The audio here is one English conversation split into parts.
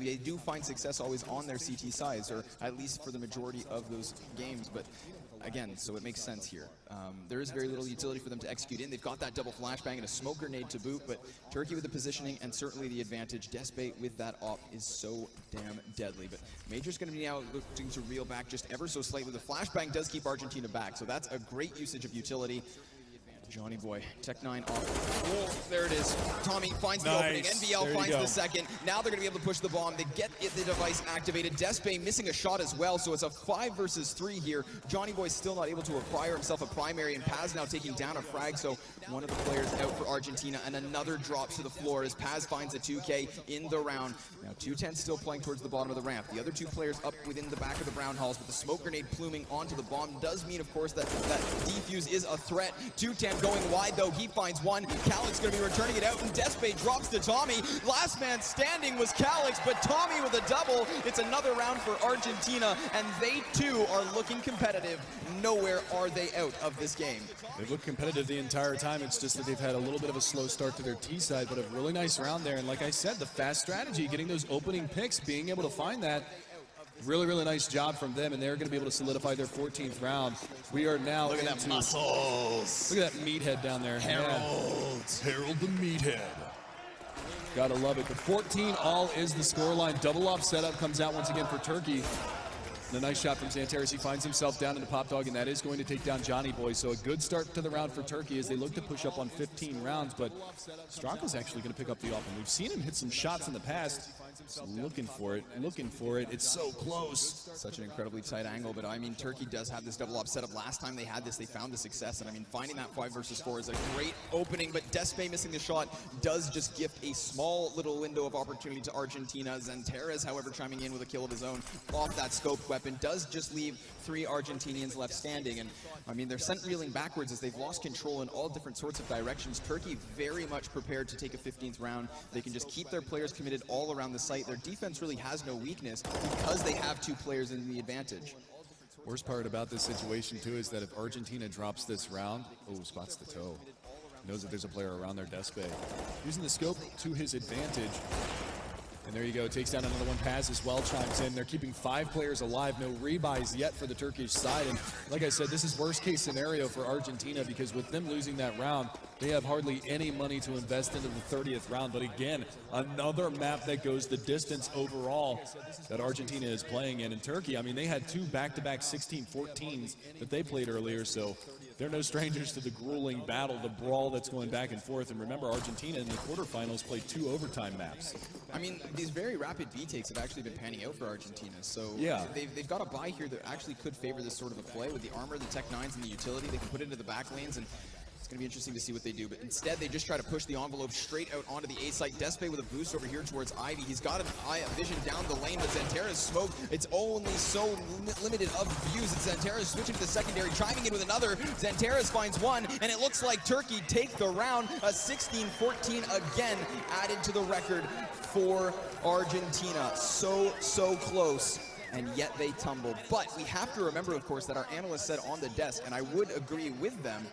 they do find success always on their CT sides, or at least for the majority of those games. But again, so it makes sense here. There is very little utility for them to execute in. They've got that double flashbang and a smoke grenade to boot, but TURKİYE with the positioning and certainly the advantage. Despe with that op is so damn deadly. But Major's going to be now looking to reel back just ever so slightly. The flashbang does keep Argentina back, so that's a great usage of utility. Johnny Boy, Tech9 off. Oh, there it is. Tommy finds the opening. NBL finds the second. Now they're going to be able to push the bomb. They get the device activated. Despe missing a shot as well, so it's a 5 versus 3 here. Johnny Boy still not able to acquire himself a primary, and Paz now taking down a frag, so one of the players out for Argentina, and another drops to the floor as Paz finds a 2K in the round. Now 210 still playing towards the bottom of the ramp. The other two players up within the back of the brown halls, but the smoke grenade pluming onto the bomb does mean, of course, that defuse is a threat. 210 going wide, though. He finds one. Calix going to be returning it out, and Despe drops to Tommy. Last man standing was Calix, but Tommy with a double. It's another round for Argentina, and they too are looking competitive. Nowhere are they out of this game. They've looked competitive the entire time. It's just that they've had a little bit of a slow start to their T side, but a really nice round there. And like I said, the fast strategy, getting those opening picks, being able to find that. Really, really nice job from them, and they're going to be able to solidify their 14th round. We are now Look at that muscles. Look at that meathead down there. Harold the meathead. Gotta love it. But 14-all is the scoreline. Double off setup comes out once again for TURKİYE. And a nice shot from Zanteris. He finds himself down in the pop dog, and that is going to take down Johnny Boy. So a good start to the round for TURKİYE as they look to push up on 15 rounds. But Straka's actually going to pick up the offense. We've seen him hit some shots in the past. So looking for it. It's so close. Such an incredibly tight angle, but I mean, TURKİYE does have this double op setup. Last time they had this, they found the success, and I mean, finding that 5 versus 4 is a great opening, but Despe missing the shot does just gift a small little window of opportunity to Argentina. Zanteris, however, chiming in with a kill of his own off that scoped weapon, does just leave 3 Argentinians left standing, and I mean, they're sent reeling backwards as they've lost control in all different sorts of directions. TURKİYE very much prepared to take a 15th round. They can just keep their players committed all around the site. Their defense really has no weakness because they have 2 players in the advantage. Worst part about this situation, too, is that if Argentina drops this round, spots the toe. Knows that there's a player around their Despe. Using the scope to his advantage. And there you go, takes down another one. Paz as well chimes in. They're keeping 5 players alive. No rebuys yet for the Turkish side. And like I said, this is worst case scenario for Argentina, because with them losing that round, they have hardly any money to invest into the 30th round. But again, another map that goes the distance overall that Argentina is playing in. And TURKİYE, I mean, they had 2 back-to-back 16-14s that they played earlier, so they're no strangers to the grueling battle, the brawl that's going back and forth. And remember, Argentina in the quarterfinals played 2 overtime maps. I mean, these very rapid B-takes have actually been panning out for Argentina. So yeah, they've got a buy here that actually could favor this sort of a play with the armor, the Tech9s, and the utility. They can put it into the back lanes, and it's going to be interesting to see what they do. But instead, they just try to push the envelope straight out onto the A site. Despe with a boost over here towards Ivy. He's got an eye vision down the lane, but Zanteris smoke. It's only so limited of views. It's Zanteris switching to the secondary, chiming in with another. Zanteris finds one, and it looks like TURKİYE take the round. A 16-14 again added to the record for Argentina. So close, and yet they tumble. But we have to remember, of course, that our analyst said on the desk, and I would agree with them,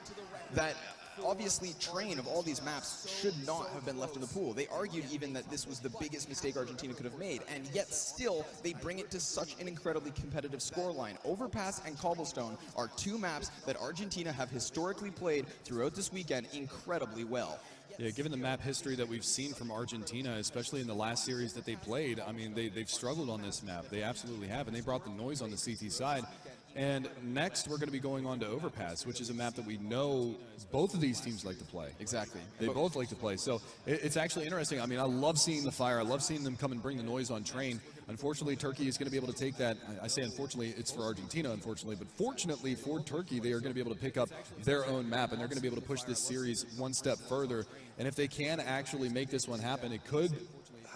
that obviously Train of all these maps should not have been left in the pool. They argued even that this was the biggest mistake Argentina could have made, and yet still they bring it to such an incredibly competitive scoreline. Overpass and Cobblestone are 2 maps that Argentina have historically played throughout this weekend incredibly well. Yeah, given the map history that we've seen from Argentina, especially in the last series that they played, I mean, they've struggled on this map. They absolutely have, and they brought the noise on the CT side. And next, we're going to be going on to Overpass, which is a map that we know both of these teams like to play. Exactly. They both like to play. So it's actually interesting. I mean, I love seeing the fire. I love seeing them come and bring the noise on Train. Unfortunately, TURKİYE is going to be able to take that. I say unfortunately, it's for Argentina, unfortunately. But fortunately for TURKİYE, they are going to be able to pick up their own map, and they're going to be able to push this series one step further. And if they can actually make this one happen, it could,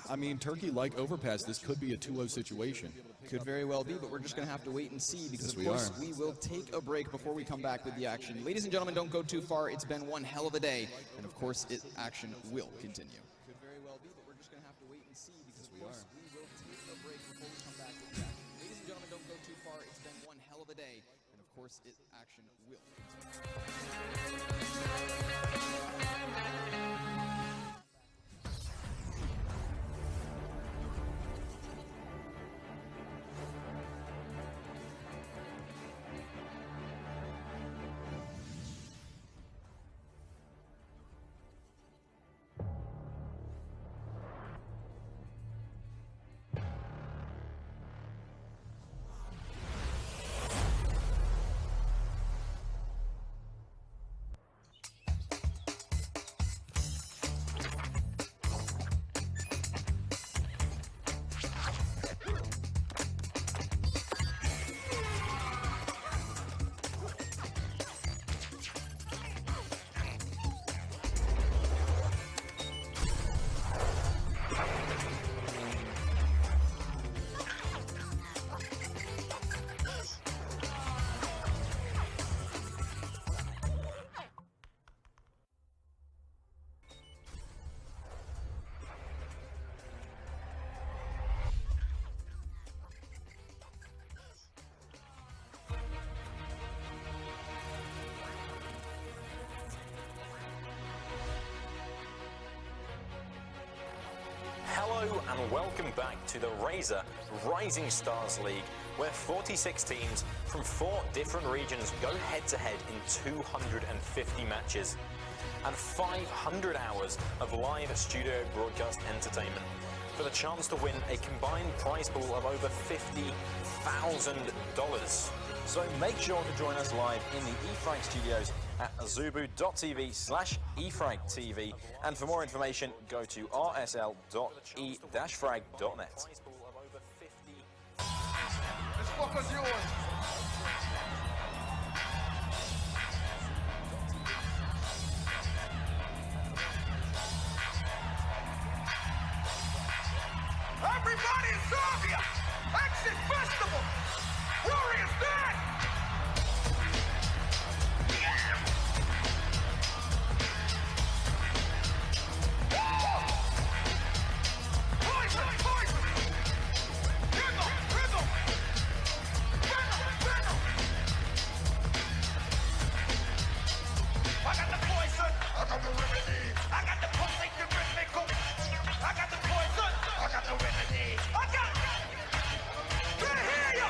I mean, TURKİYE, like Overpass, this could be a 2-0 situation. Could very well be, but we're just going to have to wait and see, because of course we will take a break before we come back with the action. Ladies and gentlemen, don't go too far. It's been one hell of a day, and of course, action will continue. Could very well be, but we're just going to have to wait and see, because of course we will take a break before we come back with the action. Ladies and gentlemen, don't go too far. It's been one hell of a day, and of course, action will continue. Hello and welcome back to the Razor Rising Stars League, where 46 teams from 4 different regions go head-to-head in 250 matches and 500 hours of live studio broadcast entertainment for the chance to win a combined prize pool of over $50,000. So make sure to join us live in the eFrag studios at azubu.tv/eFragTV, and for more information go to rsl.e-frag.net. This fucker's yours. Everybody in Serbia! Exit Festival! Warriors dead! Poison! Poison! Rhythm! Rhythm! Venom! Venom! I got the poison! I got the remedy! I got the pulsing the rhythmical! I got the poison! I got the remedy! I got it! Can't hear ya!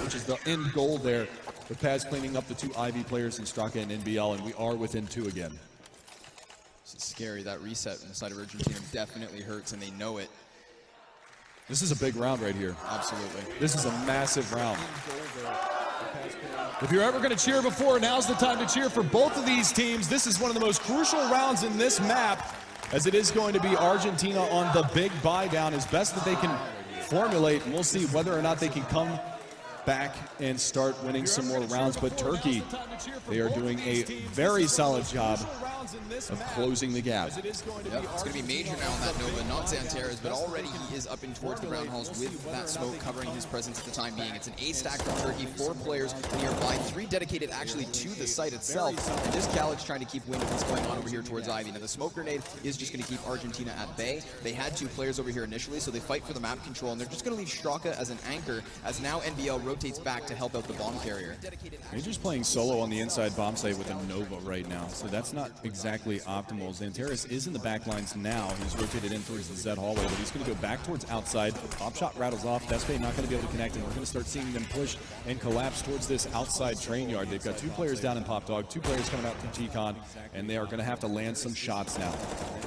which is the end goal there. With Paz cleaning up the two Ivy players in Straka and NBL, and we are within 2 again. This is scary. That reset on the side of Argentina definitely hurts, and they know it. This is a big round right here. Absolutely. This is a massive round. If you're ever going to cheer before, now's the time to cheer for both of these teams. This is one of the most crucial rounds in this map, as it is going to be Argentina on the big buy down as best that they can formulate, and we'll see whether or not they can come back and start winning some more rounds. But Turkey, they are doing a very solid job of closing the gap. Yep, it's going to be major now on that Nova, not Zantares, but already he is up in towards the round halls with that smoke covering his presence at the time being. It's an A stack from Turkey, 4 players nearby, 3 dedicated actually to the site itself, and just Calyx trying to keep wind of what's going on over here towards Ivy. Now the smoke grenade is just going to keep Argentina at bay. They had 2 players over here initially, so they fight for the map control, and they're just going to leave Straka as an anchor, as now NBL rotates back to help out the bomb carrier. Major's playing solo on the inside bomb site with a Nova right now, so that's not exactly optimal. Zantares is in the back lines now. He's rotated in towards the Z hallway, but he's going to go back towards outside. Pop shot rattles off. Despe not going to be able to connect, and we're going to start seeing them push and collapse towards this outside train yard. They've got 2 players down in Pop Dog, 2 players coming out from T-Con, and they are going to have to land some shots now.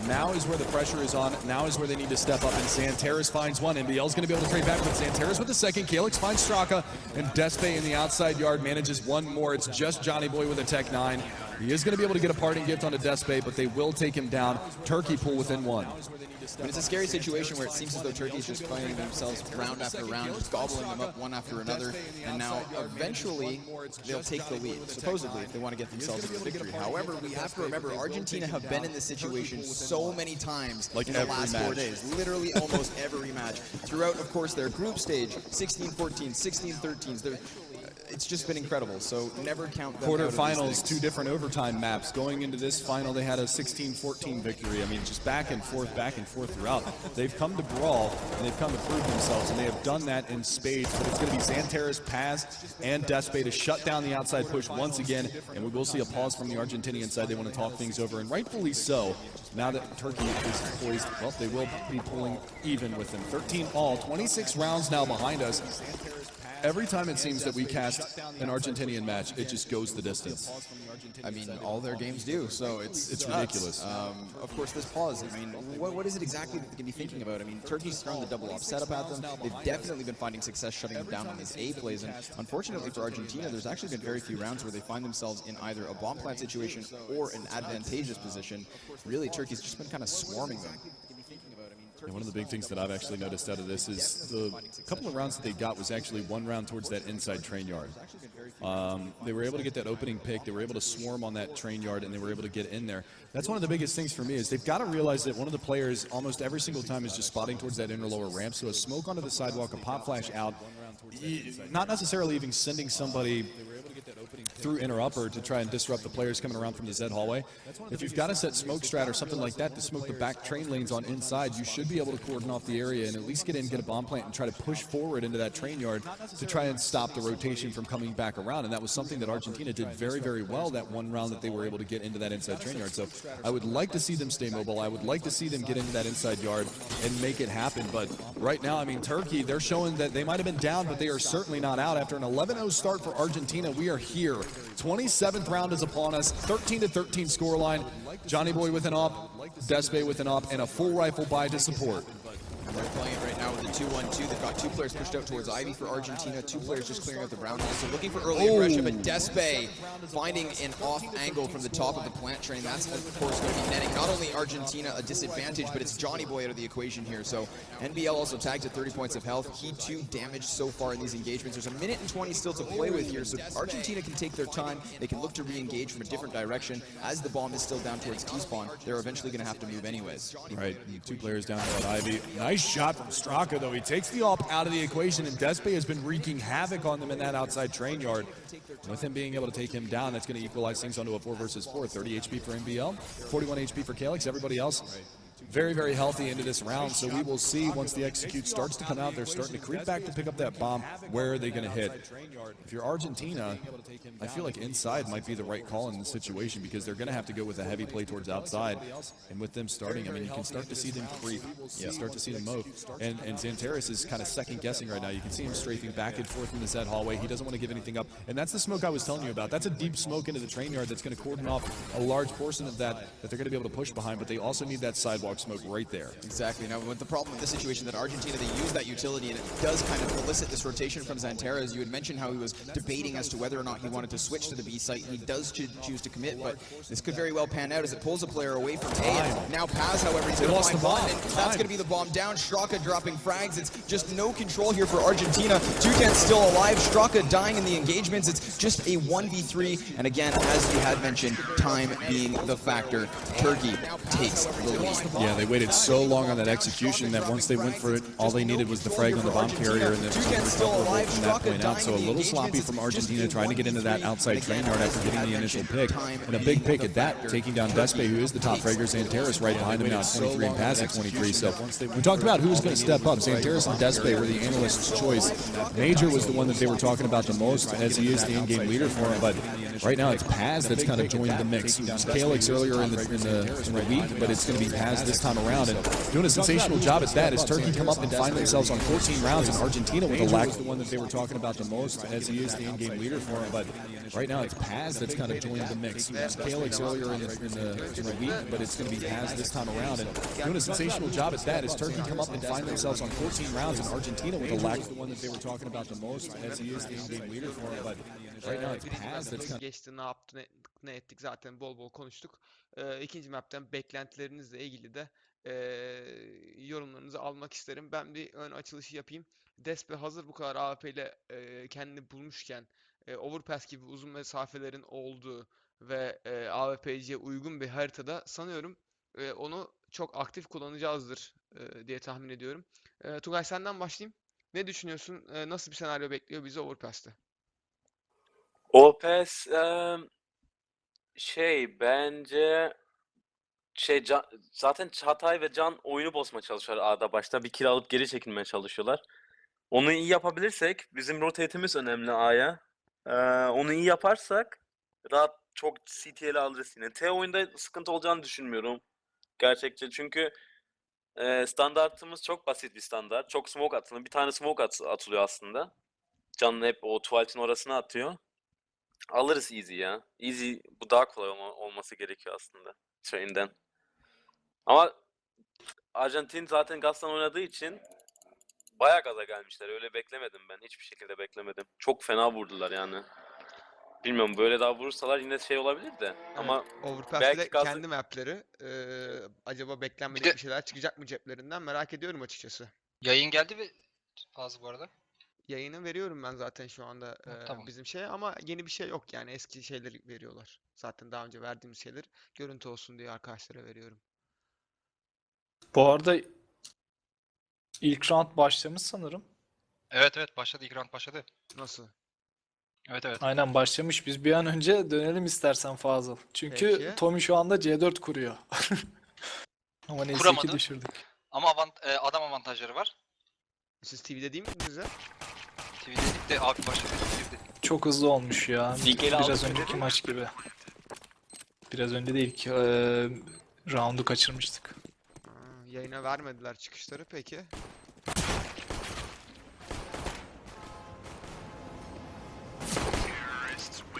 Now is where the pressure is on. Now is where they need to step up, and Zantares finds one. NBL's going to be able to trade back with Zantares with the second. Calyx finds Straka, and Despe in the outside yard manages one more. It's just Johnny Boy with a Tech 9. He is going to be able to get a parting gift onto Despe, but they will take him down. Turkey pull within 1. I mean, it's a scary situation where it seems as though Turkey's just playing themselves round after round, just gobbling them up one after another, and now eventually they'll take the lead, supposedly, if they want to get themselves a victory. However, we have to remember, Argentina have been in this situation so many times in the last 4 days, literally almost every match. Throughout, of course, their group stage, 16-14, 16-13s, it's just been incredible, so never count them Quarterfinals, 2 different overtime maps. Going into this final, they had a 16-14 victory. I mean, just back and forth throughout. They've come to brawl, and they've come to prove themselves, and they have done that in spades. But it's going to be Zantares, Paz, and Despe to shut down the outside push once again, and we will see a pause from the Argentinian side. They want to talk things over, and rightfully so. Now that Turkey is poised, well, they will be pulling even with them. 13 all, 26 rounds now behind us. Every time it seems that we cast an Argentinian match, it just goes the distance. I mean, all their games do, so it's ridiculous. Of course, this pause, I mean, what is it exactly that they can be thinking about? I mean, Turkey's thrown the double off setup at them. They've definitely been finding success shutting them down on these A plays, and unfortunately for Argentina, there's actually been very few rounds where they find themselves in either a bomb plant situation or an advantageous position. Really, Turkey's just been kind of swarming them. And one of the big things that I've actually noticed out of this is the couple of rounds that they got was actually 1 round towards that inside train yard. They were able to get that opening pick. They were able to swarm on that train yard, and they were able to get in there. That's one of the biggest things for me is they've got to realize that one of the players almost every single time is just spotting towards that inner lower ramp. So a smoke onto the sidewalk, a pop flash out, not necessarily even sending somebody through inner upper to try and disrupt the players coming around from the Z hallway. If you've got a set smoke strat or something like that to smoke the back train lanes on inside, you should be able to cordon off the area and at least get in, get a bomb plant, and try to push forward into that train yard to try and stop the rotation from coming back around. And that was something that Argentina did very, very well that 1 round that they were able to get into that inside train yard. So I would like to see them stay mobile. I would like to see them get into that inside yard and make it happen. But right now, I mean, Turkey, they're showing that they might have been down, but they are certainly not out. After an 11-0 start for Argentina, we are here. 27th round is upon us, 13-13 scoreline. Johnny Boy with an op, Despe with an op, and a full rifle buy to support. And they're playing right now with the 2-1-2. They've got 2 players pushed out towards Ivy for Argentina, 2 players just clearing out the round hole. So looking for early aggression, but Despe finding an off angle from the top of the plant train. That's, of course, going to be netting not only Argentina a disadvantage, but it's Johnny Boy out of the equation here. So NBL also tagged at 30 points of health. He, too, damaged so far in these engagements. There's 1 minute and 20 still to play with here, so Argentina can take their time. They can look to re-engage from a different direction. As the bomb is still down towards T-spawn, they're eventually going to have to move anyways. Right, 2 players down at Ivy. Nice shot from Straka, though. He takes the op out of the equation, and Despe has been wreaking havoc on them in that outside train yard. With him being able to take him down, that's going to equalize things onto a 4 versus 4. 30 HP for NBL, 41 HP for Calyx. Everybody else very, very healthy into this round, so we will see once the execute starts to come out, they're starting to creep back to pick up that bomb. Where are they going to hit? If you're Argentina, I feel like inside might be the right call in this situation because they're going to have to go with a heavy play towards outside. And with them starting, I mean, you can start to see them creep. You start to see them move. And Xanteris is kind of second-guessing right now. You can see him strafing back and forth in the Z hallway. He doesn't want to give anything up. And that's the smoke I was telling you about. That's a deep smoke into the train yard that's going to cordon off a large portion of that they're going to be able to push behind, but they also need that sidewalk smoke right there. Exactly. Now, with the problem with this situation that Argentina, they use that utility, and it does kind of elicit this rotation from Xanteris. You had mentioned how he was debating as to whether or not he wanted to switch to the B site. He does choose to commit, but this could very well pan out as it pulls a player away from A. And now Paz, however, he's going to find one, and that's going to be the bomb down. Straka dropping frags. It's just no control here for Argentina. Toucan's still alive. Straka dying in the engagements. It's just a 1v3, and again, as we had mentioned, time being the factor. Turkey takes the lead. Yeah, they waited so long on that execution that once they went for it, all they needed was the frag on the bomb carrier, and then Toucan's still alive. from that point out. So a little sloppy from Argentina trying to get into that outside train yard after getting the initial pick, and a big pick at that, taking down Despe, who is the top fragger. Xanteris right behind him now, 23, and Paz at 23. So we talked about who's going to step up. Xanteris and Despe were the analyst's choice. Major was the one that they were talking about the most, as he is the in-game leader for him. But right now it's Paz that's kind of joined the mix. It was Kalix earlier in the week, but it's going to be Paz this time around, and doing a sensational job at that as Turkey come up and find themselves on 14 rounds, and Argentina with a lack, the one that they were talking about the most, as he is the in-game leader for him. But right now it's Paz that's kind of joined the mix. It was Kalix earlier in the week, but it's going to be Paz this time around, and doing a sensational job at that as Turkey come up and find themselves on 14 rounds, and Argentina with a lack, the one that they were talking about the most, as he is the in-game leader for him. But right now it's Paz that's kind of geçti, ne yaptı, ne ettik zaten bol bol konuştuk. İkinci map'ten beklentilerinizle ilgili de yorumlarınızı almak isterim. Ben bir ön açılışı yapayım. Despe hazır bu kadar AWP ile kendini bulmuşken Overpass gibi uzun mesafelerin olduğu ve AWP'ciye uygun bir haritada sanıyorum onu çok aktif kullanacağızdır diye tahmin ediyorum. Tugay, senden başlayayım. Ne düşünüyorsun? Nasıl bir senaryo bekliyor bizi Overpass'te? OPS bence zaten Çağatay ve Can oyunu bozmaya çalışıyorlar A'da başta. Bir kill alıp geri çekilmeye çalışıyorlar. Onu iyi yapabilirsek, bizim rotate'imiz önemli A'ya. Onu iyi yaparsak rahat çok CT'li alırız yine. T oyunda sıkıntı olacağını düşünmüyorum gerçekçi. Çünkü standartımız çok basit bir standart. Çok smoke atılıyor. Bir tane smoke atılıyor aslında. Can hep o tuvaletin orasına atıyor. Alırız easy ya. Easy, bu daha kolay olması gerekiyor aslında train'den. Ama Arjantin zaten gazdan oynadığı için bayağı gaza gelmişler. Öyle beklemedim ben. Hiçbir şekilde beklemedim. Çok fena vurdular yani. Bilmiyorum, böyle daha vurursalar yine şey olabilir de. Ama Overpass'te kendi map'leri acaba beklenmedik bir şeyler çıkacak mı ceplerinden merak ediyorum açıkçası. Yayın geldi ve bazı bu arada. Yayını veriyorum ben zaten şu anda Tamam. bizim şeye, ama yeni bir şey yok yani, eski şeyleri veriyorlar. Zaten daha önce verdiğimiz şeyler görüntü olsun diye arkadaşlara veriyorum. Bu arada ilk round başlamış sanırım. Evet başladı. İlk round başladı. Nasıl? Evet. Aynen başlamış. Biz bir an önce dönelim istersen Fazıl. Çünkü Peki. Tommy şu anda C4 kuruyor. Ama neyse ki Kuramadı. düşürdük. Ama adam avantajları var. Siz TV'de değil misiniz ya? TV'de de abi başladı. TV'de. Çok hızlı olmuş ya. Ligeli Biraz aldık önceki dedi. maç gibi. Biraz önce değil ki roundu kaçırmıştık. Yayına vermediler çıkışları peki.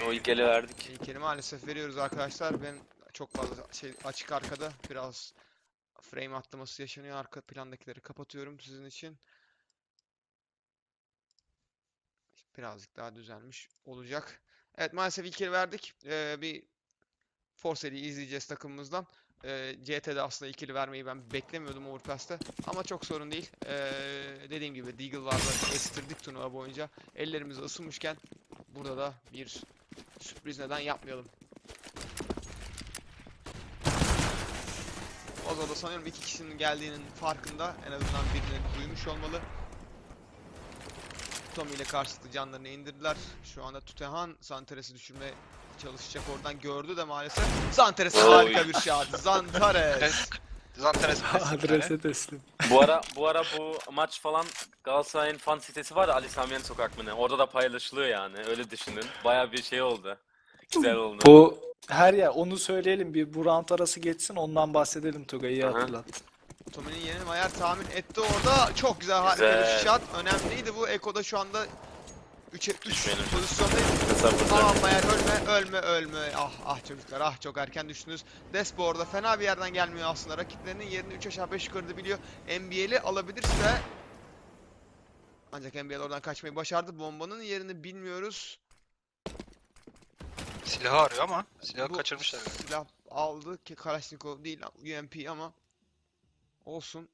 o ilk ele verdik. İlkini maalesef veriyoruz arkadaşlar. Ben çok fazla açık arkada biraz frame atlaması yaşanıyor. Arka plandakileri kapatıyorum sizin için. Birazcık daha düzelmiş olacak. Evet, maalesef ilkini verdik. Bir Force'yi izleyeceğiz takımımızdan. CT'de aslında ikili vermeyi ben beklemiyordum Overpass'te. Ama çok sorun değil. Dediğim gibi Deagle vardı. Estirdik turnuva boyunca. Ellerimiz ısınmışken burada da bir sürpriz neden yapmayalım. Ozo da sanıyorum iki kişinin geldiğinin farkında. En azından birini duymuş olmalı. Tommy ile karşılıklı canlarını indirdiler. Şu anda Tutehan Zantares'i düşürmeye çalışacak, oradan gördü de maalesef. Zantares harika bir shot. Zantares. Zanteres Adrese teslim. Bu ara bu maç falan Galatasaray'ın fan sitesi var ya, Ali Samiyen Sokak mı ne? Orada da paylaşılıyor yani. Öyle düşünün. Bayağı bir şey oldu. Güzel oldu. Bu her yer onu söyleyelim, bir bu round arası geçsin ondan bahsedelim. Tugay iyi Aha. hatırlattın. Tommy'nin yerini Mayer tahmin etti orada. Çok güzel, harika bir shot. Önemliydi bu. Eko'da şu anda 3'e 3 Düşmeyelim. pozisyondayız. Hesap Aman Mayer ölme. Ah çocuklar, ah çok erken düştünüz. Despo orada fena bir yerden gelmiyor aslında. Rakiplerinin yerini 3 aşağı 5 yukarı biliyor. NBL'i alabilirse, ancak NBL oradan kaçmayı başardı. Bombanın yerini bilmiyoruz. Silahı arıyor ama silahı Bu kaçırmışlar. Silah aldı ki Kalashnikov değil, UMP ama olsun.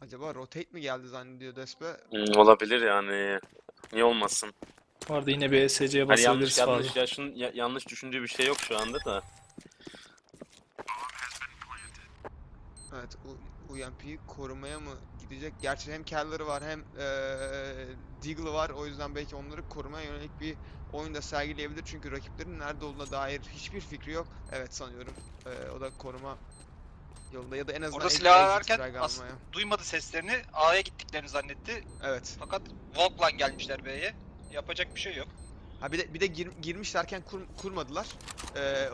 Acaba rotate mi geldi zannediyor Despe? Olabilir yani. Niye olmasın? Bu arada yine bir ESC'ye Hani yanlış basabiliriz fazla. yanlış düşündüğü bir şey yok şu anda da. Evet, UMP'yi korumaya mı gidecek? Gerçi hem Keller'ı var hem Deagle'ı var. O yüzden belki onları korumaya yönelik bir oyun da sergileyebilir. Çünkü rakiplerin nerede olduğuna dair hiçbir fikri yok. Evet sanıyorum. O da koruma yolunda ya da en azından Orada silah exit ararken frag almaya. duymadı seslerini, A'ya gittiklerini zannetti. Evet. Fakat Volk'la gelmişler B'ye. Yapacak bir şey yok. Ha bir de girmişlerken kurmadılar.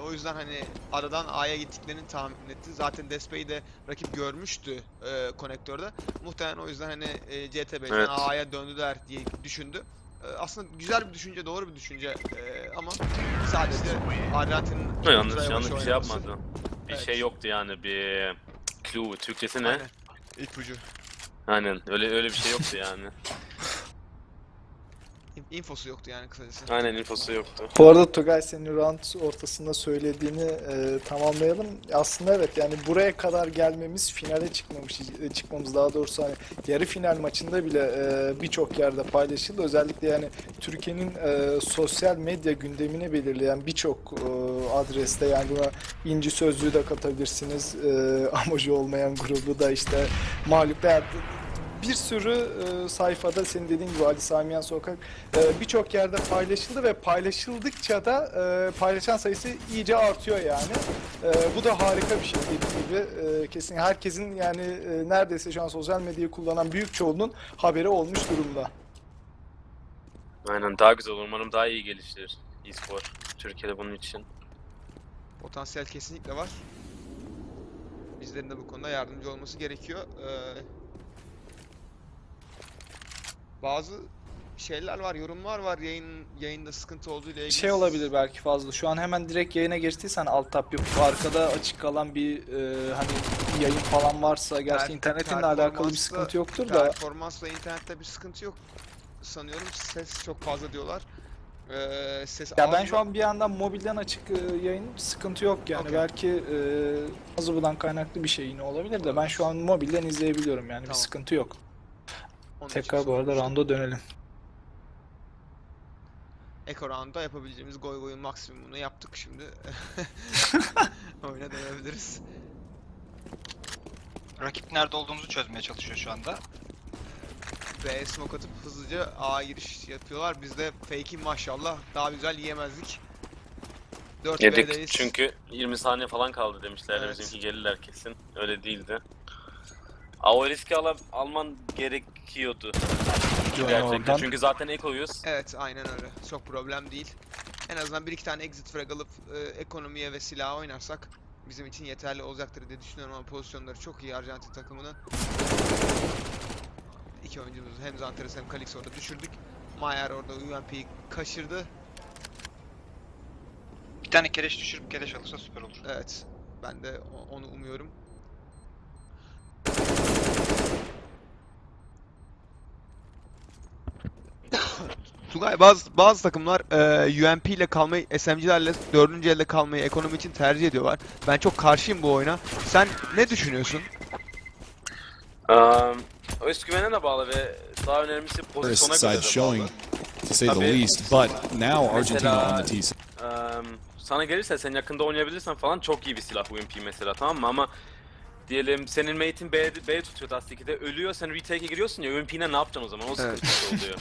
O yüzden hani aradan A'ya gittiklerini tahmin etti. Zaten Despe'yi de rakip görmüştü konektörde. Muhtemelen o yüzden hani CTB'den Evet. A'ya döndüler diye düşündü. Aslında güzel bir düşünce, doğru bir düşünce ama sadece Arjantin'in Yanlış ultraya başı bir şey oynaması. yapmadı. Bir Evet. şey yoktu yani, bir clue. Türkçesi ne? Aynen. İpucu. Aynen öyle bir şey yoktu yani. Infosu yoktu yani kısacası. Aynen, infosu yoktu. Bu arada Tugay senin round ortasında söylediğini tamamlayalım. Aslında evet, yani buraya kadar gelmemiz, finale çıkmamız daha doğrusu hani yarı final maçında bile birçok yerde paylaşıldı. Özellikle yani Türkiye'nin sosyal medya gündemini belirleyen birçok adreste, yani buna İnci Sözlüğü de katabilirsiniz. Emoji olmayan grubu da işte mağluplar. Bir sürü sayfada senin dediğin gibi Ali Samiyen Sokak birçok yerde paylaşıldı ve paylaşıldıkça da paylaşan sayısı iyice artıyor yani. Bu da harika bir şey dediğim gibi. Kesin herkesin yani neredeyse şu an sosyal medyayı kullanan büyük çoğunun haberi olmuş durumda. Aynen, daha güzel olur. Umarım daha iyi geliştirir e-spor Türkiye'de bunun için. Potansiyel kesinlikle var. Bizlerin de bu konuda yardımcı olması gerekiyor. Bazı şeyler var, yorumlar var yayında sıkıntı olduğu ile ilgili. Şey olabilir belki fazla. Şu an hemen direkt yayına geçtiysen alt tab yapıp arkada açık kalan bir hani yayın falan varsa, gerçi internetinle alakalı bir sıkıntı yoktur da. Performansla internette bir sıkıntı yok sanıyorum. Ses çok fazla diyorlar. Ses Ya ben az şu mı? an bir yandan mobilden açık yayın, sıkıntı yok yani. Okey. Belki hızlıdan kaynaklı bir şey yine olabilir de ben şu an mobilden izleyebiliyorum yani, bir Tamam. sıkıntı yok. Onun için Tekrar bu arada sormuştum. round'a dönelim. Eco round'da yapabileceğimiz goyun maksimumunu yaptık şimdi. Oyuna dönebiliriz. Rakip nerede olduğumuzu çözmeye çalışıyor şu anda. B'ye smoke atıp hızlıca A giriş yapıyorlar. Biz de fake'i maşallah daha güzel yiyemezdik. 4 Yedik B'deyiz. çünkü 20 saniye falan kaldı demişlerdi, Evet. bizimki gelirler kesin. Öyle değildi. O riski alman gerekiyordu. Gerçekten. oradan- Çünkü zaten ekoyuz. Evet aynen öyle. Çok problem değil. En azından bir iki tane exit frag alıp ekonomiye ve silaha oynarsak bizim için yeterli olacaktır diye düşünüyorum ama pozisyonları çok iyi Arjantin takımının. İki oyuncumuzu hem Zanteres hem Kalix orada düşürdük. Mayer orada UMP'yi kaçırdı. Bir tane keleş düşürüp keleş alırsa süper olur. Evet. Ben de onu umuyorum. Tugay, bazı takımlar UMP ile kalmayı, SMG'lerle 4. elde kalmayı ekonomi için tercih ediyorlar. Ben çok karşıyım bu oyuna. Sen ne düşünüyorsun? Özgüvene de bağlı ve daha önemlisi First pozisyona side göre de showing, bağlı. to say the Tabii. least. But now Argentina on the T side. Sana gelirse sen yakında oynayabilirsen falan çok iyi bir silah UMP mesela, tamam mı? Ama diyelim senin mate'in B tutuyor Dust 2'de, ölüyor, sen retake'e giriyorsun ya, UMP'ne ne yapacaksın o zaman? O sıkıntı oluyor.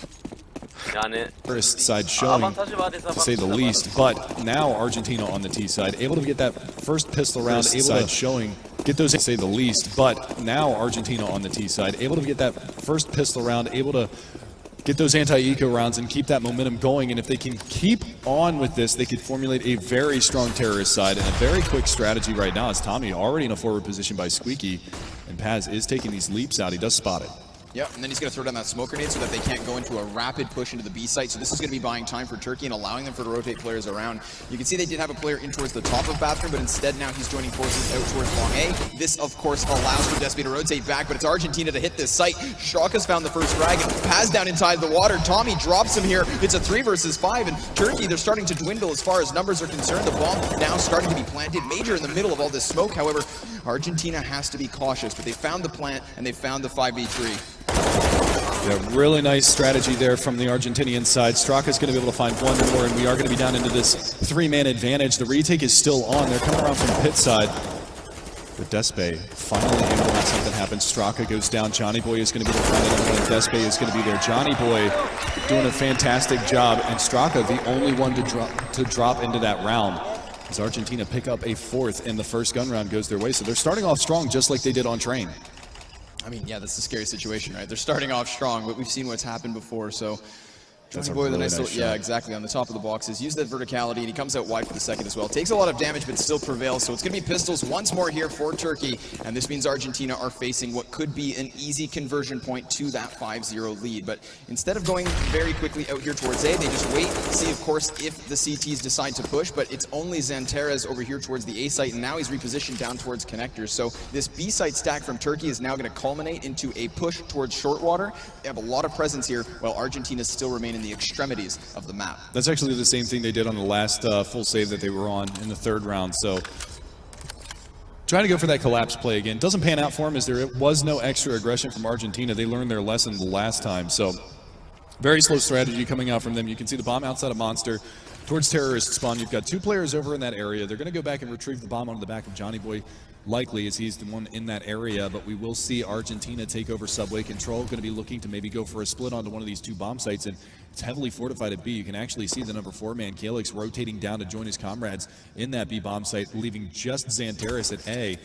Yani First side showing, avantajı var, to dezavantajı say the da var. least. But now Argentina on the T side, able to get that first pistol round, able to showing, get those, to say the least. But now Argentina on the T side, able to get that first pistol round, able to get those anti-eco rounds and keep that momentum going. And if they can keep on with this, they could formulate a very strong terrorist side and a very quick strategy right now. As Tommy already in a forward position by Squeaky, and Paz is taking these leaps out. He does spot it. Yep, and then he's going to throw down that smoke grenade so that they can't go into a rapid push into the B site. So this is going to be buying time for Turkey and allowing them to rotate players around. You can see they did have a player in towards the top of Bathroom, but instead now he's joining forces out towards Long A. This, of course, allows for Despy to rotate back, but it's Argentina to hit this site. Straka's found the first frag, and Paz down inside the water. Tommy drops him here. It's a 3 versus 5, and Turkey, they're starting to dwindle as far as numbers are concerned. The bomb now starting to be planted. Major in the middle of all this smoke. However, Argentina has to be cautious, but they found the plant, and they found the 5v3. Yeah, really nice strategy there from the Argentinian side. Straka's going to be able to find one more, and we are going to be down into this 3-man advantage. The retake is still on. They're coming around from the pit side. But Despe finally able to make something happen. Straka goes down. Johnny Boy is going to be able to find another one. Despe is going to be there. Johnny Boy doing a fantastic job, and Straka the only one to drop into that round. As Argentina pick up a 4th, and the first gun round goes their way. So they're starting off strong, just like they did on Train. I mean, yeah, that's a scary situation, right? They're starting off strong, but we've seen what's happened before, so That's a Boy, really the nice nice little, yeah, shot. exactly, on the top of the boxes. Use that verticality, and he comes out wide for the second as well. Takes a lot of damage, but still prevails. So it's going to be pistols once more here for Turkey, and this means Argentina are facing what could be an easy conversion point to that 5-0 lead. But instead of going very quickly out here towards A, they just wait, see, of course, if the CTs decide to push, but it's only Zanteres over here towards the A site, and now he's repositioned down towards connectors. So this B site stack from Turkey is now going to culminate into a push towards Shortwater. They have a lot of presence here, while Argentina still remain in the extremities of the map. That's actually the same thing they did on the last full save that they were on in the 3rd round. So trying to go for that collapse play again. Doesn't pan out for them as there was no extra aggression from Argentina. They learned their lesson the last time. So very slow strategy coming out from them. You can see the bomb outside of Monster towards terrorist spawn. You've got 2 players over in that area. They're going to go back and retrieve the bomb onto the back of Johnny Boy, likely as he's the one in that area, but we will see Argentina take over subway control. Going to be looking to maybe go for a split onto one of these 2 bomb sites, and it's heavily fortified at B. You can actually see the number 4-man Calyx rotating down to join his comrades in that B bomb site, leaving just Zanteres at A.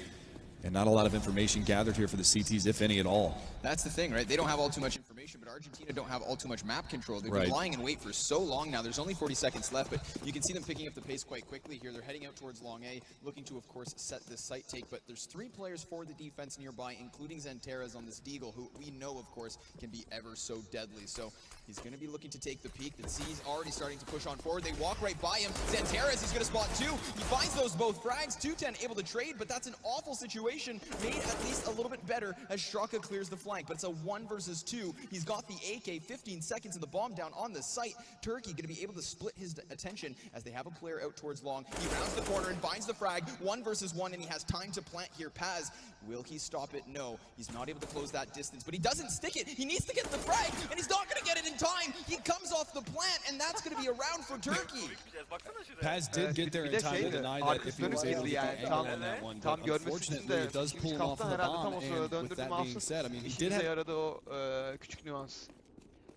And not a lot of information gathered here for the CTs, if any at all. That's the thing, right? They don't have all too much information, but Argentina don't have all too much map control. They've been lying in wait for so long now. There's only 40 seconds left, but you can see them picking up the pace quite quickly here. They're heading out towards Long A, looking to, of course, set this site take. But there's 3 players for the defense nearby, including Zanteres on this Deagle, who we know, of course, can be ever so deadly. So he's going to be looking to take the peak. The C's already starting to push on forward. They walk right by him. Zanteres, he's going to spot 2. He finds those both frags. 210 able to trade, but that's an awful situation. Made at least a little bit better as Straka clears the flank, but it's a 1 versus 2. He's got the AK, 15 seconds of the bomb down on the site. Turkey going to be able to split his attention as they have a player out towards Long. He rounds the corner and finds the frag. 1 versus 1, and he has time to plant here. Paz, will he stop it? No. He's not able to close that distance, but he doesn't stick it. He needs to get the frag, and he's not going to get it in time. He comes off the plant, and that's going to be a round for Turkey. Paz did get there in time to deny that if he was able to get angle on that one. But unfortunately, it does pull him off the bomb, and with that being said, I mean, he did have... yaradı o küçük nüans.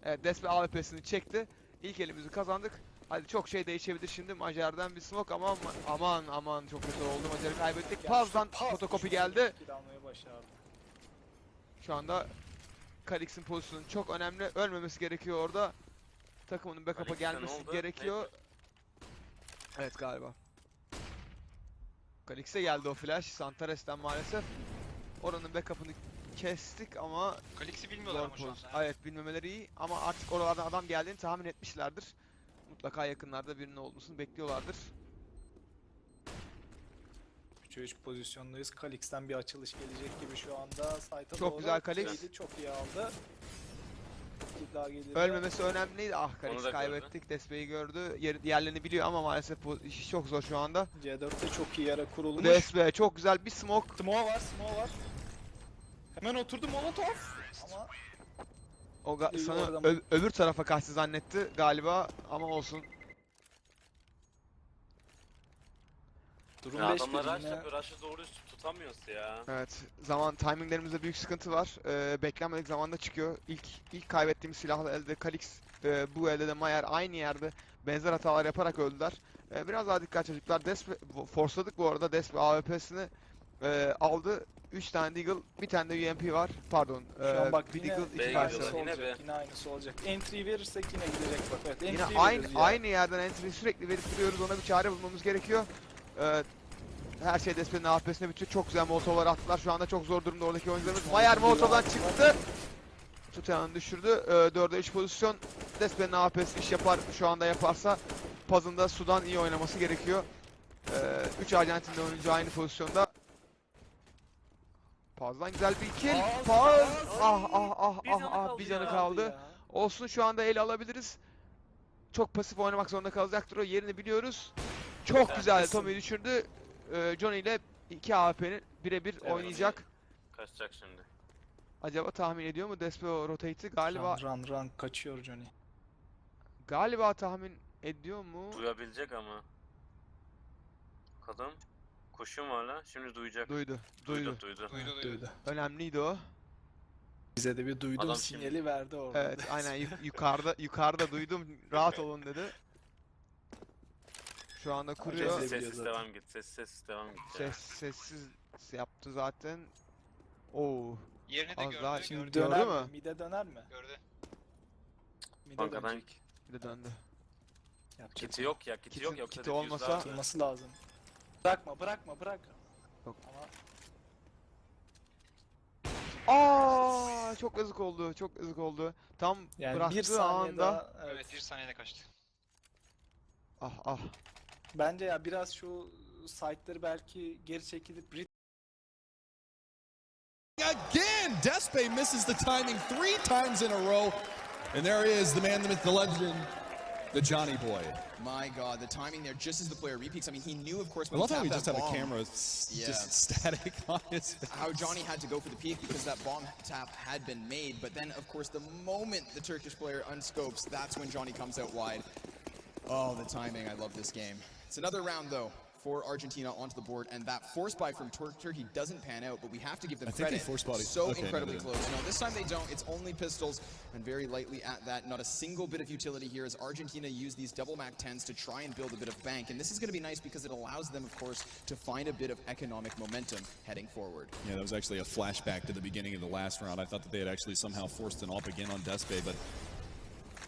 Evet, Despe AWP'sini çekti. İlk elimizi kazandık. Hadi çok şey değişebilir şimdi. Macar'dan bir smoke ama aman çok kötü oldu. Macar'ı kaybettik. Paz'dan fotokopi geldi. Şu anda Calyx'in pozisyonu çok önemli. Ölmemesi gerekiyor orada. Takımının backup'a gelmesi gerekiyor. Evet galiba. Calyx'e geldi o flash. Zanteres'ten maalesef. Oranın backup'ını kestik ama Calyx'i bilmiyorlar ama şu an. evet, bilmemeleri iyi ama artık oralardan adam geldiğini tahmin etmişlerdir. Mutlaka yakınlarda birinin olmasını bekliyorlardır. 3-3 pozisyondayız. Calyx'ten bir açılış gelecek gibi şu anda. Site'a Çok doğru güzel Calyx. Çok iyi aldı. Daha gelir. Ölmemesi önemliydi. Ah, Calyx kaybettik. Despe'yi gördü. Diğerlerini biliyor ama maalesef bu iş çok zor şu anda. C4'te çok iyi yara kurulmuş. Despe çok güzel bir smoke. Smoke var. Hemen oturdu Molotov. Ama o sana öbür tarafa kaçtı zannetti galiba ama olsun. durum Ya 5 adamlar rush yapıyor, rush'ı doğru tutamıyoruz ya. Evet, timinglerimizde büyük sıkıntı var. Beklenmedik zamanda çıkıyor. İlk kaybettiğimiz silahla elde Calyx Bu elde de Mayer aynı yerde benzer hatalar yaparak öldüler. Biraz daha dikkat çocuklar. Despe forsladık bu arada. Despe AWP'sini aldı. 3 tane Deagle, bir tane de UMP var. Pardon. Şu an bak bir yine Deagle, 2 B'ye karşı. gidiyorlar. Yine olacak. be. Yine aynısı olacak. Entry verirsek yine gidecek bak. Evet, Yine entry aynı veriyoruz ya. aynı yerden entry sürekli verip duruyoruz. Ona bir çare bulmamız gerekiyor. Her şey Despe'nin AWP'sine bütün çok güzel molotovlar attılar. Şu anda çok zor durumda oradaki oyuncularımız. Mayer molotovdan çıktı. Tutan'ı düşürdü. 4'e 3 pozisyon. Despe'nin AWP'si iş yapar. Şu anda yaparsa Paz'ın da Sudan iyi oynaması gerekiyor. 3 Arjantinli oyuncu aynı pozisyonda. Paz'dan güzel bir kill. Paz! Bir canı kaldı. Ya. Olsun, şu anda ele alabiliriz. Çok pasif oynamak zorunda kalacaktır o. Yerini biliyoruz. Çok güzel. Tommy'yi düşürdü. Johnny ile 2 AWP'nin birebir oynayacak. Kaçacak şimdi. Acaba tahmin ediyor mu Despe o rotate'i? Galiba Run kaçıyor Johnny. galiba tahmin ediyor mu? Duyabilecek ama. Bakalım. Koşuyor mu hala? Şimdi duyacak. Duydu. Duydu. Önemliydi o. Bize de bir duydum Adam sinyali verdi orada. Evet, aynen yukarıda duydum. Rahat olun dedi. Şu anda kuruyor. Sessiz Sessiz devam git. Sessiz devam git. ya. Sessiz yaptı zaten. Oo. Yerini de Az gördü. daha gördü. şimdi Döner gördü mi? mü? Mide döner mi? Gördü. Mide Bankadan dönecek. Bir de döndü. Yapacak kiti yok ya. Kiti yok yoksa kiti defuse olmasa- daha- Olması lazım. Bırakma. Yok. Ama Çok yazık oldu. Tam yani bir bıraktığı saniye anda. daha, evet. Evet, bir saniyede kaçtı. Ah. Bence ya biraz şu site'ları belki geri çekilip Again, Despe misses the timing 3 times in a row. And there he is, the man, the myth, the legend, the Johnny boy. My God, the timing there, just as the player repeats. I mean, he knew, of course, I when love he how we tapped just that have a bomb, camera Yeah. just static on his face. how Johnny had to go for the peak because that bomb tap had been made. But then, of course, the moment the Turkish player unscopes, that's when Johnny comes out wide. Oh, the timing. I love this game. It's another round, though, for Argentina onto the board. And that force buy from Turkey doesn't pan out, but we have to give them I think they credit. force bodied- So okay, no, incredibly they close. No, this time they don't. It's only pistols, and very lightly at that. Not a single bit of utility here as Argentina use these double Mac 10s to try and build a bit of bank. And this is going to be nice because it allows them, of course, to find a bit of economic momentum heading forward. Yeah, that was actually a flashback to the beginning of the last round. I thought that they had actually somehow forced an AWP again on Despe, but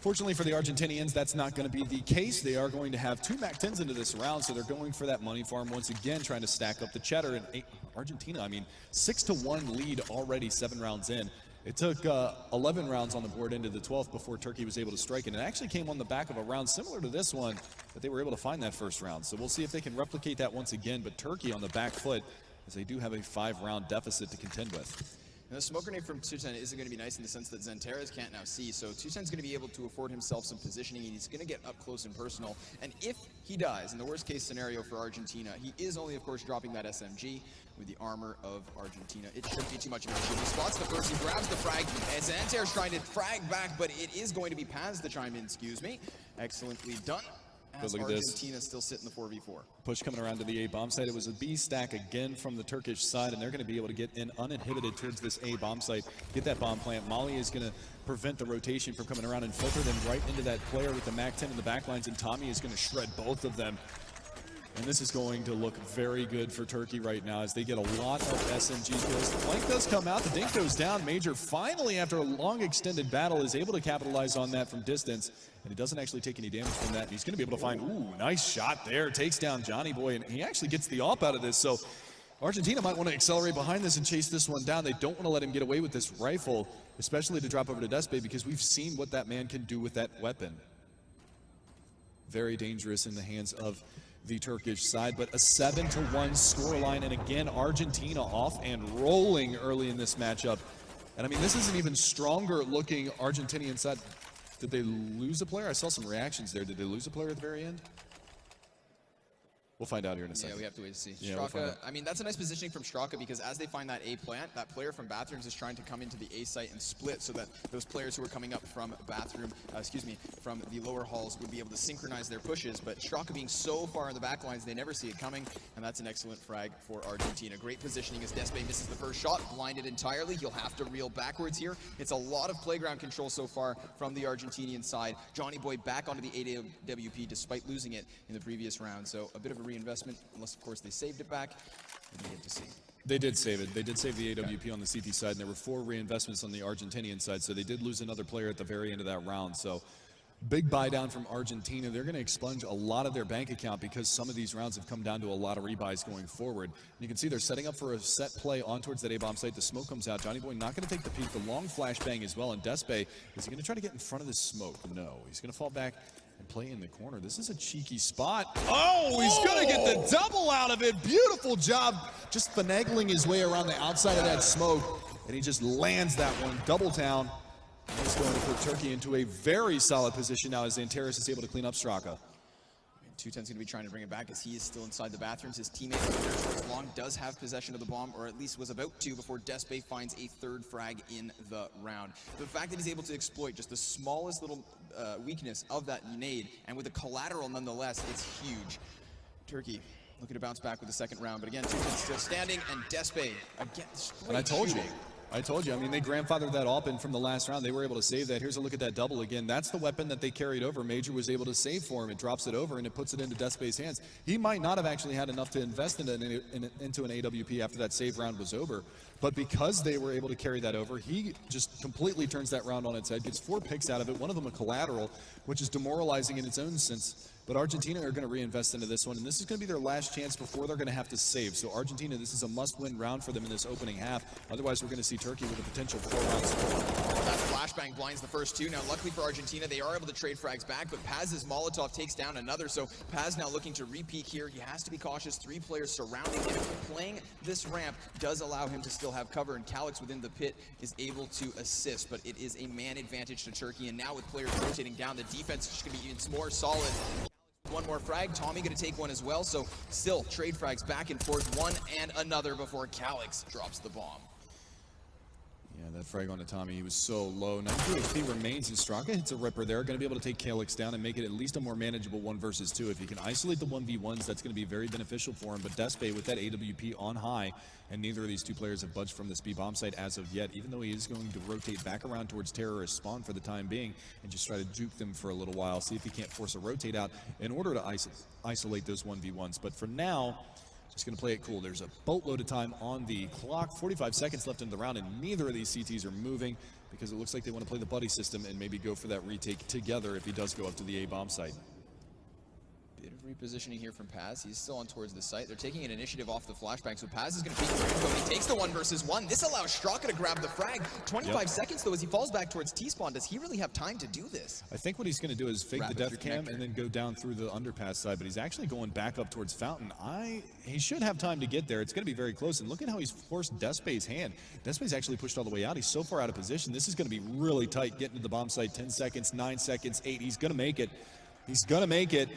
fortunately for the Argentinians, that's not going to be the case. They are going to have 2 Mac 10s into this round, so they're going for that money farm once again, trying to stack up the cheddar. And Argentina, I mean, 6-1 lead already 7 rounds in. It took 11 rounds on the board into the 12th before Turkey was able to strike, and it actually came on the back of a round similar to this one that they were able to find that first round. So we'll see if they can replicate that once again, but Turkey on the back foot as they do have a 5-round deficit to contend with. Now, the smoke grenade from Tutan isn't going to be nice in the sense that Zenteras can't now see, so Tutan's going to be able to afford himself some positioning, and he's going to get up close and personal. And if he dies, in the worst case scenario for Argentina, he is only, of course, dropping that SMG with the armor of Argentina. It shouldn't be too much of an issue. He spots the first, he grabs the frag, and Zenteras trying to frag back, but it is going to be Paz the chime in, excuse me. Excellently done. As look at this. Argentina still sit in the 4v4. Push coming around to the A bomb site. It was a B stack again from the Turkish side, and they're going to be able to get in uninhibited towards this A bomb site, get that bomb plant. Molly is going to prevent the rotation from coming around and filter them right into that player with the Mac 10 in the backlines, and Tommy is going to shred both of them. And this is going to look very good for Turkey right now as they get a lot of SMG kills. The flank does come out, the dink goes down. Major finally, after a long extended battle, is able to capitalize on that from distance. And he doesn't actually take any damage from that. And he's going to be able to find, ooh, nice shot there. Takes down Johnny Boy, and he actually gets the AWP out of this. So Argentina might want to accelerate behind this and chase this one down. They don't want to let him get away with this rifle, especially to drop over to Despe, because we've seen what that man can do with that weapon. Very dangerous in the hands of the Turkish side, but a 7-1 scoreline, and again, Argentina off and rolling early in this matchup. And I mean, this is an even stronger looking Argentinian side. Did they lose a player? I saw some reactions there. Did they lose a player at the very end? We'll find out here in a second. Yeah, we have to wait to see. Yeah, we'll find Straka, out. I mean, that's a nice positioning from Straka because as they find that A plant, that player from Bathrooms is trying to come into the A site and split so that those players who are coming up from from the lower halls would be able to synchronize their pushes. But Straka being so far in the back lines, they never see it coming, and that's an excellent frag for Argentina. Great positioning as Despe misses the first shot, blinded entirely. He'll have to reel backwards here. It's a lot of playground control so far from the Argentinian side. Johnny Boy back onto the AWP despite losing it in the previous round, so a bit of a reinvestment, unless of course they saved it back. We get to see. They did save it. They did save the AWP on the CT side, and there were 4 reinvestments on the Argentinian side, so they did lose another player at the very end of that round. So big buy down from Argentina. They're going to expunge a lot of their bank account because some of these rounds have come down to a lot of rebuys going forward. And you can see they're setting up for a set play on towards that A-bomb site. The smoke comes out. Johnny Boy not going to take the peek. The long flashbang as well. And Despe, is he going to try to get in front of this smoke? No. He's going to fall back and play in the corner. This is a cheeky spot. Oh, he's going to get the double out of it. Beautiful job just finagling his way around the outside of that smoke. And he just lands that one. Double town. And he's going to put Turkey into a very solid position now as Antares is able to clean up Straka. 210's going to be trying to bring it back as he is still inside the bathrooms. His teammate Long does have possession of the bomb, or at least was about to, before Despe finds a 3rd frag in the round. The fact that he's able to exploit just the smallest little weakness of that nade, and with the collateral nonetheless, it's huge. Turkey looking to bounce back with the 2nd round, but again, 210's still standing, and Despe again. And I told you. I mean, they grandfathered that open from the last round. They were able to save that. Here's a look at that double again. That's the weapon that they carried over. Major was able to save for him. It drops it over, and it puts it into Despe's hands. He might not have actually had enough to invest into an AWP after that save round was over. But because they were able to carry that over, he just completely turns that round on its head, gets 4 picks out of it, one of them a collateral, which is demoralizing in its own sense. But Argentina are going to reinvest into this one, and this is going to be their last chance before they're going to have to save. So Argentina, this is a must-win round for them in this opening half. Otherwise, we're going to see Turkey with a potential 4-round score. That flashbang blinds the first 2. Now, luckily for Argentina, they are able to trade frags back, but Paz's Molotov takes down another. So Paz now looking to re-peek here. He has to be cautious. 3 players surrounding him. Playing this ramp does allow him to still have cover, and Calix within the pit is able to assist, but it is a man advantage to Turkey. And now with players rotating down, the defense is going to be even more solid. One more frag, Tommy going to take one as well, so still trade frags back and forth, one and another before Calix drops the bomb. Yeah, that frag onto Tommy, he was so low. 92 HP remains, and Straka hits a ripper there. Going to be able to take Calix down and make it at least a more manageable 1 versus 2. If he can isolate the 1v1s, that's going to be very beneficial for him. But Despe with that AWP on high, and neither of these 2 players have budged from this B-bomb site as of yet, even though he is going to rotate back around towards terrorist spawn for the time being and just try to juke them for a little while, see if he can't force a rotate out in order to isolate those 1v1s. But for now, just going to play it cool. There's a boatload of time on the clock, 45 seconds left in the round, and neither of these CTs are moving because it looks like they want to play the buddy system and maybe go for that retake together if he does go up to the A-bomb site. Bit of repositioning here from Paz. He's still on towards the site. They're taking an initiative off the flashbang, so Paz is going to peek for info. He takes the 1 versus 1. This allows Straka to grab the frag. 25 seconds, though, as he falls back towards T-spawn. Does he really have time to do this? I think what he's going to do is fake Wrap the it death through cam connector. and then go down through the underpass side, but he's actually going back up towards Fountain. He should have time to get there. It's going to be very close, and look at how he's forced Despe's hand. Despe's actually pushed all the way out. He's so far out of position. This is going to be really tight getting to the bomb site. 10 seconds, 9 seconds, 8. He's going to make it. He's going to make it.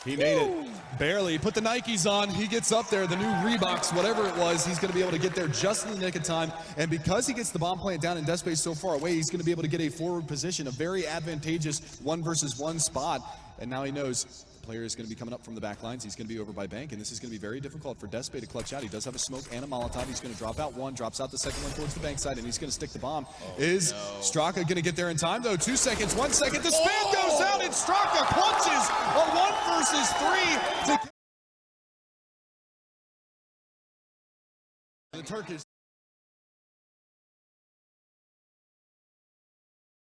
He made it. Barely. Put the Nikes on. He gets up there. The new Reeboks, whatever it was, he's going to be able to get there just in the nick of time. And because he gets the bomb plant down and Despe's so far away, he's going to be able to get a forward position, a very advantageous 1 versus 1 spot. And now he knows the player is going to be coming up from the back lines. He's going to be over by Bank, and this is going to be very difficult for Despe to clutch out. He does have a smoke and a Molotov. He's going to drop out 1, drops out the second one towards the Bank side, and he's going to stick the bomb. Straka going to get there in time, though? 2 seconds, 1 second. The spin goes out, and Straka clutches a 1 versus 3 to the Turkish.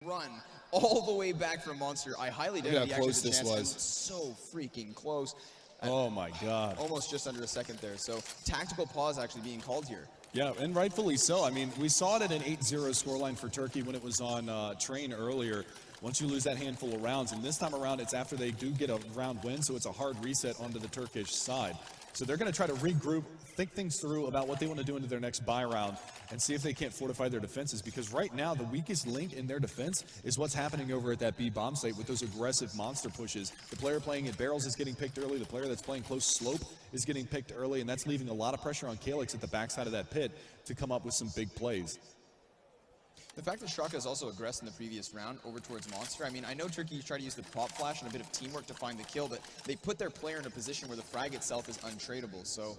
Run all the way back from Monster. I highly doubt Look he how actually close has a this chance. was. It was so freaking close. Oh my God. Almost just under a second there. So tactical pause actually being called here. Yeah, and rightfully so. I mean, we saw it at an 8-0 scoreline for Turkey when it was on Train earlier. Once you lose that handful of rounds, and this time around it's after they do get a round win, so it's a hard reset onto the Turkish side. So they're going to try to regroup, think things through about what they want to do into their next buy round. and see if they can't fortify their defenses, because right now the weakest link in their defense is what's happening over at that B bomb site with those aggressive monster pushes. The player playing at barrels is getting picked early, the player that's playing close slope is getting picked early, and that's leaving a lot of pressure on Calyx at the backside of that pit to come up with some big plays. The fact that Straka is also aggressed in the previous round over towards Monster, I mean, I know TURKİYE tried to use the pop flash and a bit of teamwork to find the kill, but they put their player in a position where the frag itself is untradeable. So,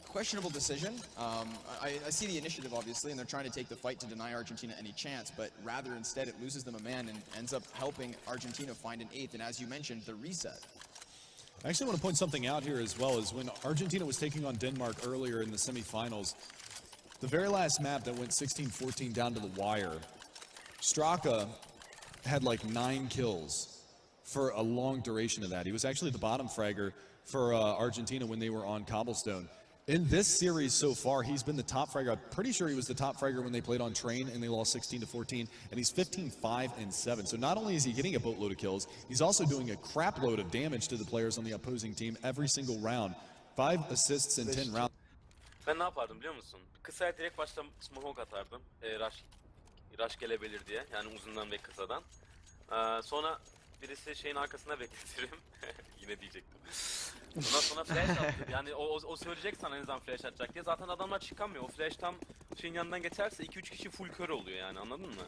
questionable decision. I see the initiative, obviously, and they're trying to take the fight to deny Argentina any chance, but rather instead it loses them a man and ends up helping Argentina find an 8th, and as you mentioned, the reset. I actually want to point something out here as well, is when Argentina was taking on Denmark earlier in the semifinals, the very last map that went 16-14 down to the wire, Straka had like 9 kills for a long duration of that. He was actually the bottom fragger for Argentina when they were on Cobblestone. In this series so far, he's been the top fragger. I'm pretty sure he was the top fragger when they played on Train and they lost 16-14, and he's 15-5-7. So not only is he getting a boatload of kills, he's also doing a crap load of damage to the players on the opposing team every single round. 5 assists in 10 rounds. Ben ne yapardım biliyor musun? Kısaya direkt başta smoke atardım. Rush gelebilir diye. Yani uzundan ve kısadan. Sonra birisi şeyin arkasına bekletirim. Yine diyecektim. Ondan sonra flash attı. Yani o söyleyecek sana ne zaman flash atacak diye. Zaten adamlar çıkamıyor. O flash tam şeyin yanından geçerse 2-3 kişi full kör oluyor yani, anladın mı?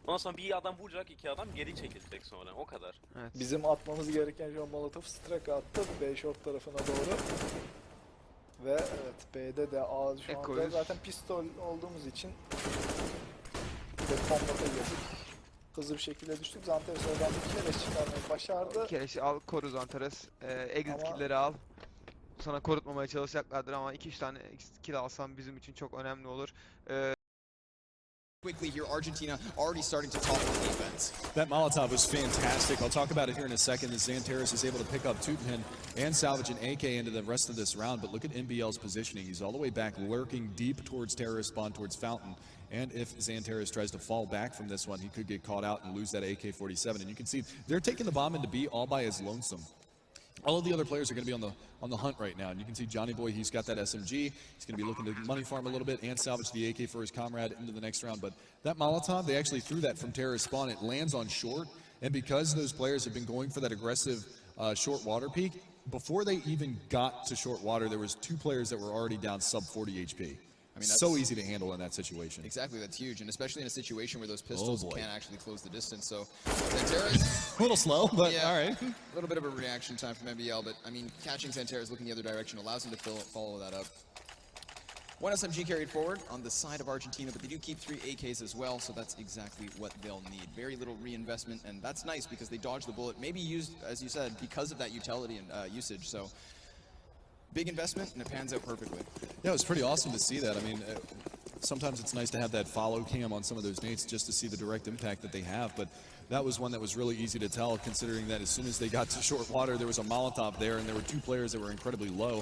Ondan sonra bir adam vuracak, 2 adam geri çekilecek sonra. O kadar. Evet. Bizim atmamız gereken şu an Molotov Strike attı B short tarafına doğru. Ve evet, B'de de A şu anda zaten pistol olduğumuz için de kombata girdik. Hızlı bir şekilde düştük. Zanteres oradan bir keleş çıkarmayı başardı. Keleşi al, koru Zanteres. Exit kill'leri al. Sana korutmamaya çalışacaklardır ama 2-3 tane kill alsam bizim için çok önemli olur. Quickly here, Argentina already starting to topple the defense. That Molotov was fantastic. I'll talk about it here in a second as Zanteres is able to pick up Tutenhen and salvage an AK into the rest of this round. But look at NBL's positioning. He's all the way back, lurking deep towards terrorist spawn, towards Fountain. And if Zanteres tries to fall back from this one, he could get caught out and lose that AK-47. And you can see they're taking the bomb into B all by his lonesome. All of the other players are going to be on the hunt right now, and you can see Johnny Boy, he's got that SMG. He's going to be looking to money farm a little bit and salvage the AK for his comrade into the next round. But that Molotov, they actually threw that from terrorist spawn. It lands on short, and because those players have been going for that aggressive short water peak, before they even got to short water, there was 2 players that were already down sub 40 HP. I mean, that's so easy to handle in that situation. Exactly, that's huge, and especially in a situation where those pistols can't actually close the distance. So, Zanteres, a little slow, but yeah, all right. A little bit of a reaction time from MBL, but I mean, catching Zanteres looking the other direction allows him to follow that up. 1 SMG carried forward on the side of Argentina, but they do keep 3 AKs as well, so that's exactly what they'll need. Very little reinvestment, and that's nice because they dodged the bullet. Maybe used, as you said, because of that utility and usage. So. Big investment, and it pans out perfectly. Yeah, it was pretty awesome to see that. I mean, sometimes it's nice to have that follow cam on some of those nades just to see the direct impact that they have, but that was one that was really easy to tell, considering that as soon as they got to short water, there was a Molotov there, and there were 2 players that were incredibly low.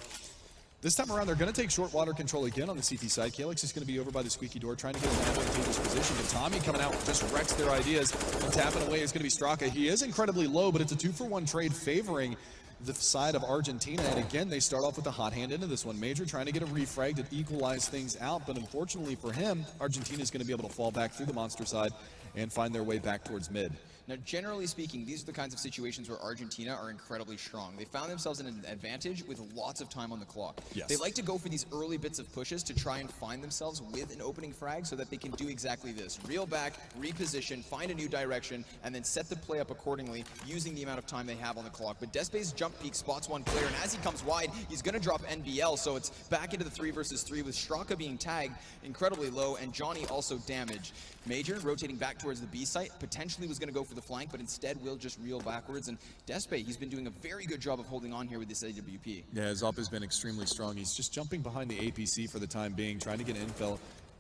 This time around, they're going to take short water control again on the CT side. Calyx is going to be over by the squeaky door, trying to get an advantageous position, and Tommy coming out just wrecks their ideas, and tapping away is going to be Straka. He is incredibly low, but it's a 2-for-1 trade favoring the side of Argentina, and again they start off with a hot hand into this one. Major trying to get a refrag to equalize things out, but unfortunately for him, Argentina is going to be able to fall back through the monster side and find their way back towards mid. Now, generally speaking, these are the kinds of situations where Argentina are incredibly strong. They found themselves in an advantage with lots of time on the clock. Yes. They like to go for these early bits of pushes to try and find themselves with an opening frag so that they can do exactly this. Reel back, reposition, find a new direction, and then set the play up accordingly using the amount of time they have on the clock. But Despe's jump peek spots one player, and as he comes wide, he's going to drop NBL, so it's back into the 3 versus 3 with Straka being tagged incredibly low and Johnny also damaged. Major rotating back towards the B site, potentially was going to go for the flank, but instead will just reel backwards. And Despe, he's been doing a very good job of holding on here with this AWP. Yeah, his up has been extremely strong. He's just jumping behind the APC for the time being, trying to get infill.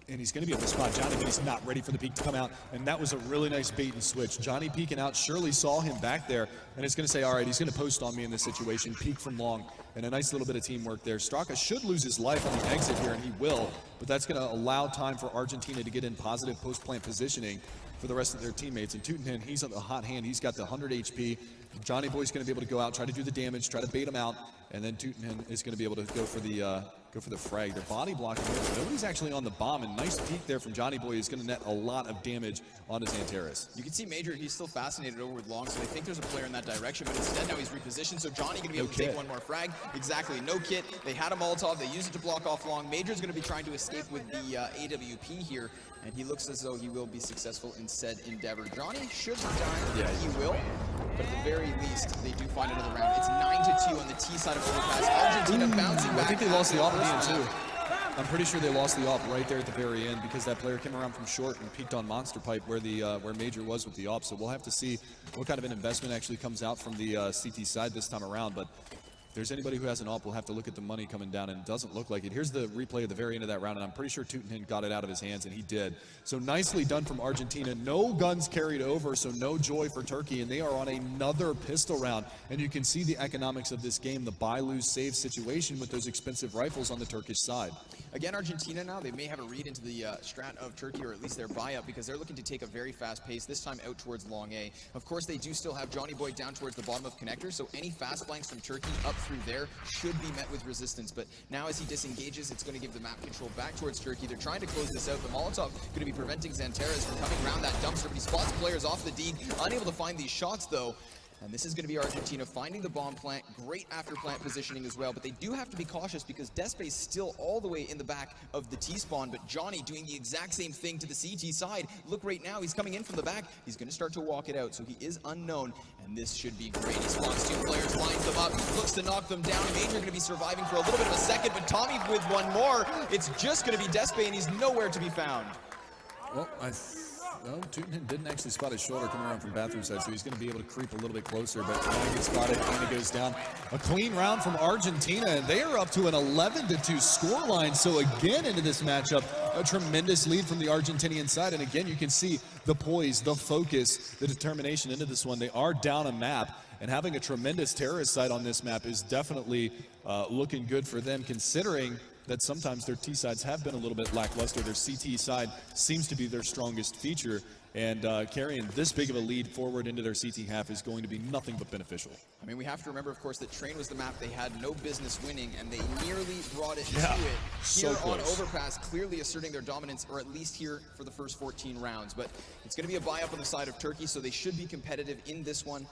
And he's going to be able to spot Johnny, but he's not ready for the peek to come out. And that was a really nice bait and switch. Johnny peeking out, Shirley saw him back there, and it's going to say, all right, he's going to post on me in this situation, peek from long. And a nice little bit of teamwork there. Straka should lose his life on the exit here, and he will. But that's going to allow time for Argentina to get in positive post-plant positioning for the rest of their teammates. And Tutenhen, he's on the hot hand. He's got the 100 HP. Johnny Boy's going to be able to go out, try to do the damage, try to bait him out, and then Tootenham is going to be able to go for the frag. They're body blocking here. Nobody's actually on the bomb, and nice peek there from Johnny Boy is going to net a lot of damage onto Xanteris. You can see Major, he's still fascinated over with Long, so they think there's a player in that direction, but instead now he's repositioned, so Johnny going to be able to take one more frag. Exactly, no kit. They had a Molotov, they used it to block off Long. Major's going to be trying to escape with the AWP here, and he looks as though he will be successful in said endeavor. Johnny should be dying, he will, but at the very least, they do find another round. It's 9-2 on the T side of Overpass. Argentina bouncing back. I think they lost the op at the end too. I'm pretty sure they lost the op right there at the very end because that player came around from short and peeked on Monster Pipe where where Major was with the op. So we'll have to see what kind of an investment actually comes out from the CT side this time around. But if there's anybody who has an op, we'll have to look at the money coming down, and it doesn't look like it. Here's the replay at the very end of that round, and I'm pretty sure Tootenham got it out of his hands, and he did. So nicely done from Argentina. No guns carried over, so no joy for Turkey, and they are on another pistol round. And you can see the economics of this game, the buy, lose, save situation with those expensive rifles on the Turkish side. Again, Argentina now, they may have a read into the strat of Turkey, or at least their buy-up, because they're looking to take a very fast pace, this time out towards long A. Of course, they do still have Johnny Boy down towards the bottom of connector, so any fast flanks from Turkey up through there should be met with resistance. But now as he disengages, it's going to give the map control back towards Turkey. They're trying to close this out. The Molotov going to be preventing Xanteris from coming around that dumpster, but he spots players off the D, unable to find these shots though. And this is going to be Argentina finding the bomb plant. Great after plant positioning as well, but they do have to be cautious because Despe is still all the way in the back of the T-spawn, but Johnny doing the exact same thing to the CT side. Look right now, he's coming in from the back. He's going to start to walk it out, so he is unknown, and this should be great. He spawns two players, lines them up, looks to knock them down. Major going to be surviving for a little bit of a second, but Tommy with one more. It's just going to be Despe, and he's nowhere to be found. Well, no, Tootenham didn't actually spot his shoulder coming around from bathroom side, so he's going to be able to creep a little bit closer, but now he gets spotted and he goes down. A clean round from Argentina, and they are up to an 11-2 scoreline, so again into this matchup, a tremendous lead from the Argentinian side, and again you can see the poise, the focus, the determination into this one. They are down a map, and having a tremendous terrorist side on this map is definitely looking good for them, considering that sometimes their T sides have been a little bit lackluster. Their CT side seems to be their strongest feature, and carrying this big of a lead forward into their CT half is going to be nothing but beneficial. I mean, we have to remember, of course, that Train was the map they had no business winning, and they nearly brought it to it. Here on Overpass, clearly asserting their dominance, or at least here for the first 14 rounds. But it's going to be a buy-up on the side of Turkey, so they should be competitive in this one.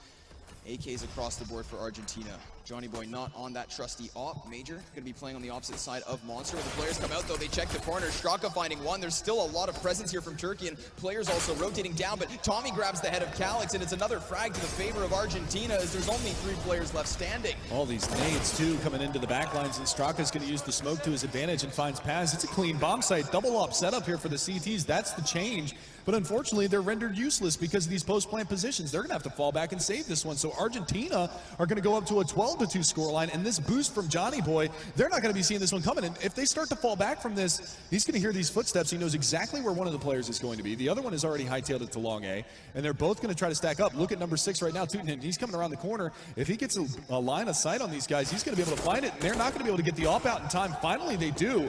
AKs across the board for Argentina. Johnny Boy not on that trusty op. Major going to be playing on the opposite side of Monster. When the players come out though, they check the corner. Straka finding one. There's still a lot of presence here from Turkey, and players also rotating down, but Tommy grabs the head of Calix, and it's another frag to the favor of Argentina as there's only 3 players left standing. All these nades too coming into the back lines, and Straka's going to use the smoke to his advantage and finds Paz. It's a clean bomb site. Double op setup here for the CTs. That's the change. But unfortunately, they're rendered useless because of these post-plant positions. They're going to have to fall back and save this one. So Argentina are going to go up to a 12-2 scoreline, and this boost from Johnny Boy, they're not going to be seeing this one coming. And if they start to fall back from this, he's going to hear these footsteps. He knows exactly where one of the players is going to be. The other one is already hightailed it to long A, and they're both going to try to stack up. Look at number 6 right now, Tootenham. He's coming around the corner. If he gets a line of sight on these guys, he's going to be able to find it, and they're not going to be able to get the op out in time. Finally, they do,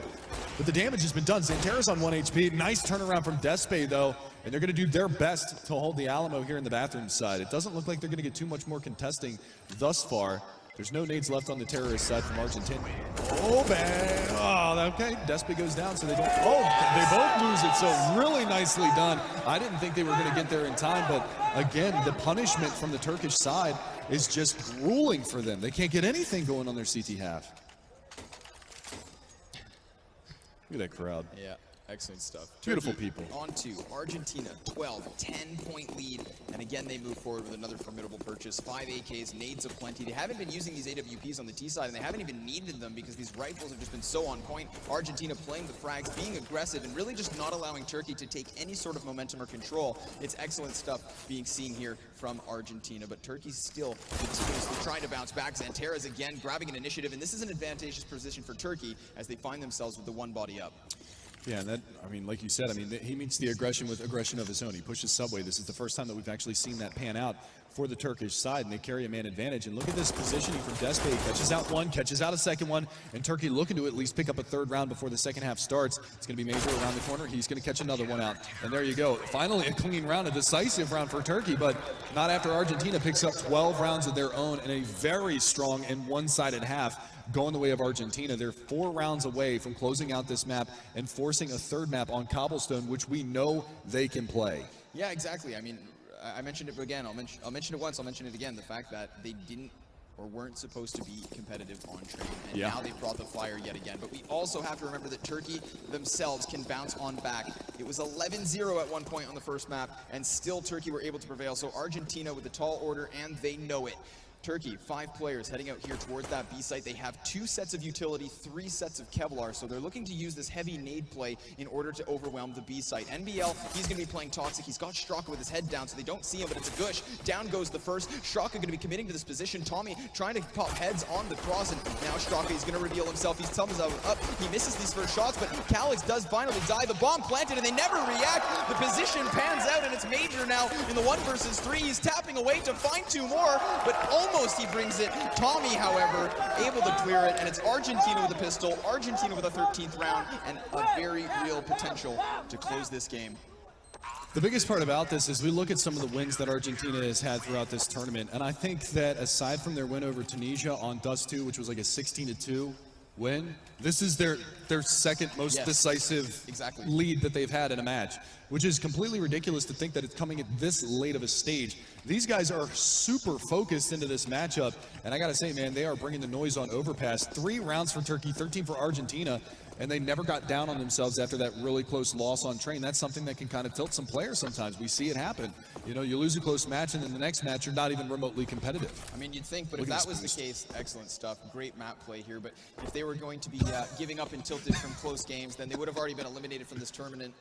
but the damage has been done. Xanteris on 1 HP. Nice turnaround from Despe, though. And they're going to do their best to hold the Alamo here in the bathroom side. It doesn't look like they're going to get too much more contesting thus far. There's no nades left on the terrorist side from Argentina. Oh, bang. Oh, okay. Despe goes down, so they don't. Oh, they both lose it, so really nicely done. I didn't think they were going to get there in time, but again, the punishment from the Turkish side is just grueling for them. They can't get anything going on their CT half. Look at that crowd. Yeah. Excellent stuff. Beautiful people. On to Argentina, 10-point lead. And again, they move forward with another formidable purchase. 5 AKs, nades aplenty. They haven't been using these AWPs on the T side, and they haven't even needed them because these rifles have just been so on point. Argentina playing the frags, being aggressive, and really just not allowing Turkey to take any sort of momentum or control. It's excellent stuff being seen here from Argentina, but Turkey still continuously trying to bounce back. Xanteris again grabbing an initiative, and this is an advantageous position for Turkey as they find themselves with the one body up. Yeah, and that, I mean, like you said, I mean, he meets the aggression with aggression of his own. He pushes Subway. This is the first time that we've actually seen that pan out for the Turkish side, and they carry a man advantage. And look at this positioning from Despe. Catches out one, catches out a second one, and Turkey looking to at least pick up a third round before the second half starts. It's going to be Major around the corner. He's going to catch another one out. And there you go. Finally a clean round, a decisive round for Turkey, but not after Argentina picks up 12 rounds of their own in a very strong and one-sided half going the way of Argentina. They're 4 rounds away from closing out this map and forcing a third map on cobblestone, which we know they can play. Yeah, exactly. I mean, I mentioned it again. I'll mention it once. I'll mention it again. The fact that they didn't or weren't supposed to be competitive on train, and now they've brought the fire yet again. But we also have to remember that Turkey themselves can bounce on back. It was 11-0 at one point on the first map, and still Turkey were able to prevail. So Argentina with the tall order, and they know it. Turkey, 5 players heading out here towards that B site. They have 2 sets of utility, 3 sets of Kevlar, so they're looking to use this heavy nade play in order to overwhelm the B site. NBL, he's going to be playing Toxic. He's got Straka with his head down, so they don't see him, but it's a gush. Down goes the first. Straka going to be committing to this position. Tommy trying to pop heads on the cross, and now Straka is going to reveal himself. He's thumbs up. He misses these first shots, but Calix does finally die. The bomb planted, and they never react. The position pans out, and it's Major now in the 1 versus 3. He's tapping away to find 2 more, but almost he brings it. Tommy, however, able to clear it, and it's Argentina with a pistol, Argentina with a 13th round, and a very real potential to close this game. The biggest part about this is we look at some of the wins that Argentina has had throughout this tournament, and I think that aside from their win over Tunisia on Dust 2, which was like a 16-2 win, this is their second most decisive lead that they've had in a match, which is completely ridiculous to think that it's coming at this late of a stage. These guys are super focused into this matchup, and I gotta say, man, they are bringing the noise on Overpass. 3 rounds for Turkey, 13 for Argentina, and they never got down on themselves after that really close loss on train. That's something that can kind of tilt some players sometimes. We see it happen. You know, you lose a close match, and then the next match, you're not even remotely competitive. I mean, you'd think, but if that was the case, excellent stuff. Great map play here, but if they were going to be giving up and tilted from close games, then they would have already been eliminated from this tournament.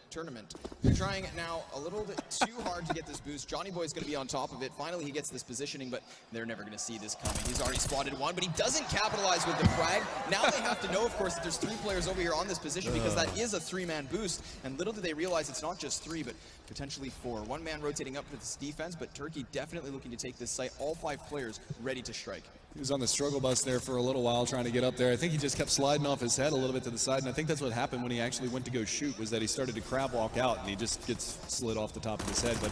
They're trying it now a little bit too hard to get this boost. Johnny Boy's going to be on top of it. Finally, he gets this positioning, but they're never going to see this coming. He's already spotted 1, but he doesn't capitalize with the frag. Now they have to know, of course, that there's 3 players over here on this position because that is a 3-man boost, and little do they realize it's not just 3, but potentially 4. 1 man rotating up for this defense, but Turkey definitely looking to take this site. All 5 players ready to strike. He was on the struggle bus there for a little while trying to get up there. I think he just kept sliding off his head a little bit to the side, and I think that's what happened when he actually went to go shoot, was that he started to crab walk out, and he just gets slid off the top of his head. But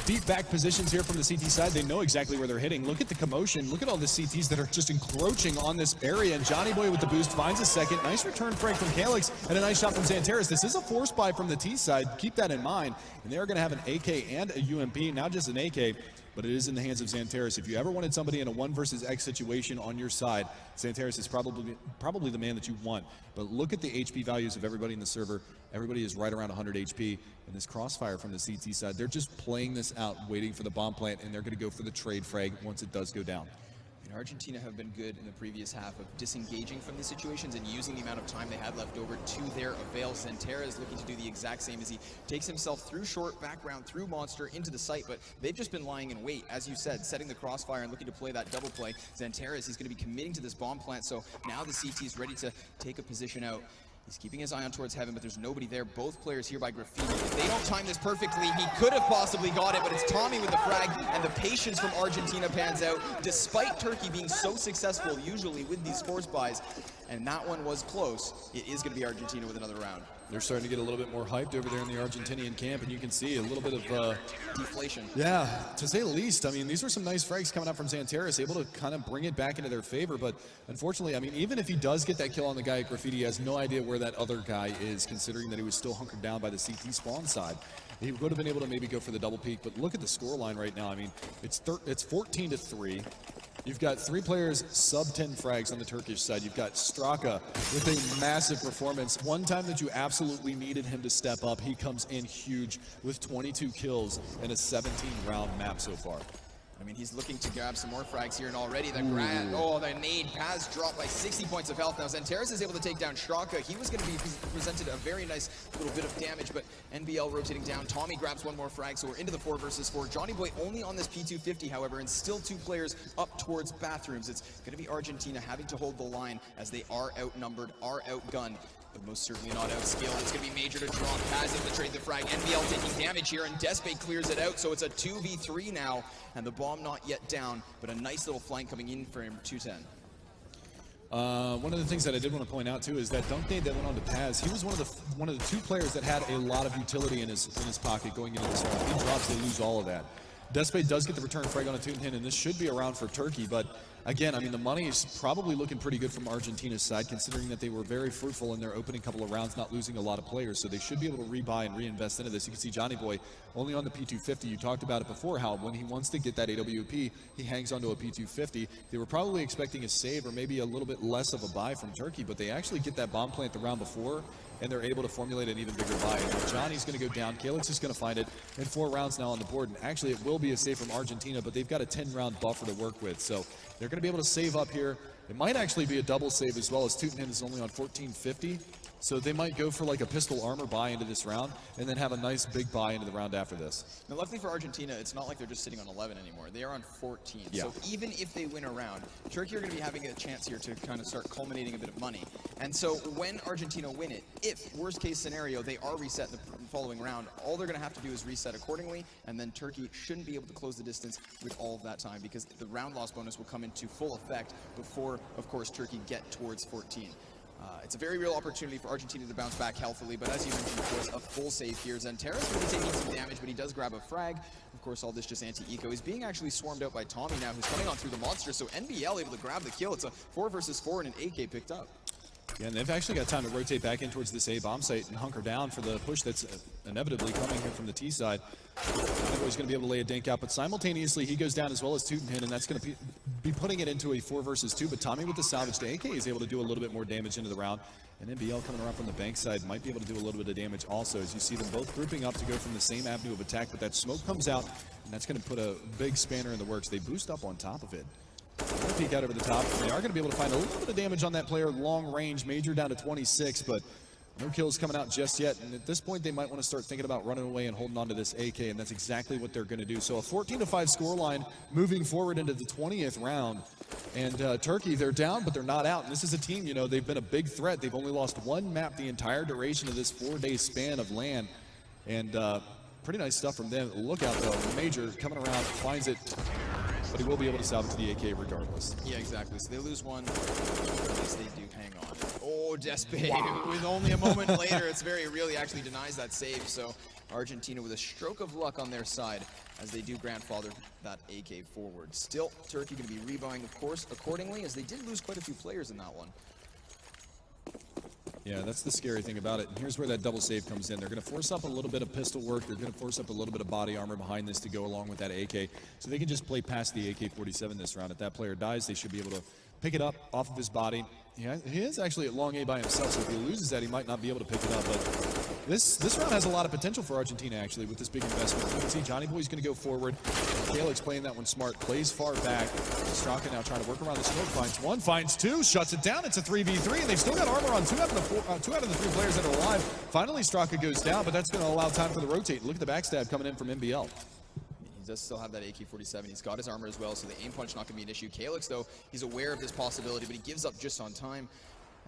deep back positions here from the CT side. They know exactly where they're hitting. Look at the commotion. Look at all the CTs that are just encroaching on this area. And Johnny Boy with the boost finds a second. Nice return frag from Calix and a nice shot from Xanteris. This is a force buy from the T side. Keep that in mind. And they're going to have an AK and a UMP, not just an AK, but it is in the hands of Xanteris. If you ever wanted somebody in a 1 versus X situation on your side, Xanteris is probably the man that you want. But look at the HP values of everybody in the server. Everybody is right around 100 HP. And this crossfire from the CT side, they're just playing this out, waiting for the bomb plant, and they're going to go for the trade frag once it does go down. And Argentina have been good in the previous half of disengaging from these situations and using the amount of time they had left over to their avail. Xanteris is looking to do the exact same as he takes himself through short, background, through monster, into the site, but they've just been lying in wait, as you said, setting the crossfire and looking to play that double play. Xanteris, he's going to be committing to this bomb plant, so now the CT is ready to take a position out. He's keeping his eye on towards heaven, but there's nobody there. Both players here by Graffiti. If they don't time this perfectly, he could have possibly got it, but it's Tommy with the frag, and the patience from Argentina pans out, despite Turkey being so successful usually with these force buys. And that one was close. It is going to be Argentina with another round. They're starting to get a little bit more hyped over there in the Argentinian camp, and you can see a little bit of deflation. Yeah, to say the least. I mean, these were some nice frags coming up from Xanteris, able to kind of bring it back into their favor. But unfortunately, I mean, even if he does get that kill on the guy at Graffiti, he has no idea where that other guy is, considering that he was still hunkered down by the CT spawn side. He would have been able to maybe go for the double peak, but look at the scoreline right now. I mean, it's 14-3. You've got 3 players sub 10 frags on the Turkish side. You've got Straka with a massive performance. One time that you absolutely needed him to step up, he comes in huge with 22 kills in a 17-round map so far. I mean, he's looking to grab some more frags here, and already the nade has dropped by 60 points of health. Now Xanteris is able to take down Straka. He was going to be presented a very nice little bit of damage, but NBL rotating down. Tommy grabs 1 more frag, so we're into the 4 versus 4. Johnny Boy only on this P250, however, and still 2 players up towards bathrooms. It's going to be Argentina having to hold the line as they are outnumbered, are outgunned. but most certainly not outskilled. It's going to be Major to drop. Paz able to trade the frag. NBL taking damage here, and Despe clears it out, so it's a 2v3 now, and the bomb not yet down, but a nice little flank coming in for him, 210. One of the things that I did want to point out too is that dunk nade that went on to Paz. He was one of the 2 players that had a lot of utility in his pocket going into this round. He drops, they lose all of that. Despe does get the return frag on a 2-10, and this should be a round for Turkey, but again, I mean, the money is probably looking pretty good from Argentina's side, considering that they were very fruitful in their opening couple of rounds, not losing a lot of players, so they should be able to rebuy and reinvest into this. You can see Johnny Boy only on the P250. You talked about it before, how when he wants to get that AWP, he hangs onto a P250. They were probably expecting a save or maybe a little bit less of a buy from Turkey, but they actually get that bomb plant the round before, and they're able to formulate an even bigger buy. And Johnny's going to go down. Calix is going to find it, and 4 rounds now on the board. And actually, it will be a save from Argentina, but they've got a 10-round buffer to work with. So they're going to be able to save up here. It might actually be a double save as well, as Tutin is only on 1450. So they might go for like a pistol armor buy into this round, and then have a nice big buy into the round after this. Now, luckily for Argentina, it's not like they're just sitting on 11 anymore. They are on 14. Yeah. So even if they win a round, Turkey are going to be having a chance here to kind of start culminating a bit of money. And so when Argentina win it, if, worst case scenario, they are reset in the following round, all they're going to have to do is reset accordingly, and then Turkey shouldn't be able to close the distance with all of that time, because the round loss bonus will come into full effect before, of course, Turkey get towards 14. It's a very real opportunity for Argentina to bounce back healthily, but as you mentioned, of course, a full save here. Zenterra's going to be taking some damage, but he does grab a frag. Of course, all this just anti-eco. He's being actually swarmed out by Tommy now, who's coming on through the monster, so NBL able to grab the kill. It's a 4 versus 4 and an AK picked up. Yeah, and they've actually got time to rotate back in towards this A bomb site and hunker down for the push that's inevitably coming here from the T side. He's going to be able to lay a dink out, but simultaneously he goes down as well as Tutenhin, and that's going to be putting it into a 4 versus 2. But Tommy with the salvaged AK is able to do a little bit more damage into the round. And NBL coming around from the bank side might be able to do a little bit of damage also, as you see them both grouping up to go from the same avenue of attack. But that smoke comes out, and that's going to put a big spanner in the works. They boost up on top of it. Peek out over the top. They are going to be able to find a little bit of damage on that player long range. Major down to 26, but no kills coming out just yet. And at this point, they might want to start thinking about running away and holding on to this AK, and that's exactly what they're going to do. So a 14-5 scoreline moving forward into the 20th round. And Turkey, they're down, but they're not out. And this is a team, you know, they've been a big threat. They've only lost 1 map the entire duration of this 4-day span of LAN. And pretty nice stuff from them. Look out, though. Major coming around, finds it. But he will be able to salvage the AK regardless. Yeah, exactly. So they lose 1. At least they do hang on. Oh, Despe. Wow. With only a moment later, it's very real. He actually denies that save. So Argentina with a stroke of luck on their side as they do grandfather that AK forward. Still, Turkey going to be rebuying, of course, accordingly, as they did lose quite a few players in that one. Yeah, that's the scary thing about it. And here's where that double save comes in. They're going to force up a little bit of pistol work. They're going to force up a little bit of body armor behind this to go along with that AK. So they can just play past the AK-47 this round. If that player dies, they should be able to pick it up off of his body. Yeah, he is actually at long A by himself, so if he loses that, he might not be able to pick it up. But this round has a lot of potential for Argentina, actually, with this big investment. You can see Johnny Boy's going to go forward. Calix playing that one smart, plays far back. Straka now trying to work around the smoke, finds 1, finds 2, shuts it down. It's a 3v3, and they've still got armor on 2 out of the 3 players that are alive. Finally, Straka goes down, but that's going to allow time for the rotate. Look at the backstab coming in from NBL. He does still have that AK-47. He's got his armor as well, so the aim punch not going to be an issue. Calix, though, he's aware of this possibility, but he gives up just on time.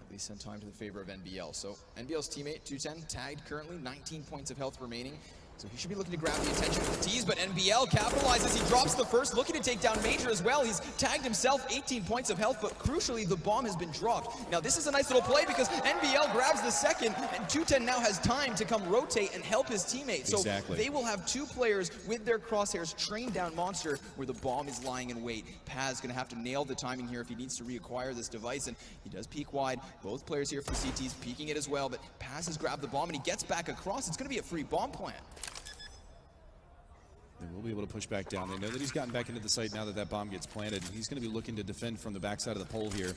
At least in time to the favor of NBL. So NBL's teammate, 210, tagged currently, 19 points of health remaining. So he should be looking to grab the attention of the T's, but NBL capitalizes. He drops the first, looking to take down Major as well. He's tagged himself, 18 points of health, but crucially, the bomb has been dropped. Now, this is a nice little play because NBL grabs the second, and 210 now has time to come rotate and help his teammate. So exactly. They will have 2 players with their crosshairs trained down Monster where the bomb is lying in wait. Paz going to have to nail the timing here if he needs to reacquire this device, and he does peek wide. Both players here for the CTs peeking it as well, but Paz has grabbed the bomb, and he gets back across. It's going to be a free bomb plant. They will be able to push back down. They know that he's gotten back into the site now that that bomb gets planted. And he's going to be looking to defend from the backside of the pole here.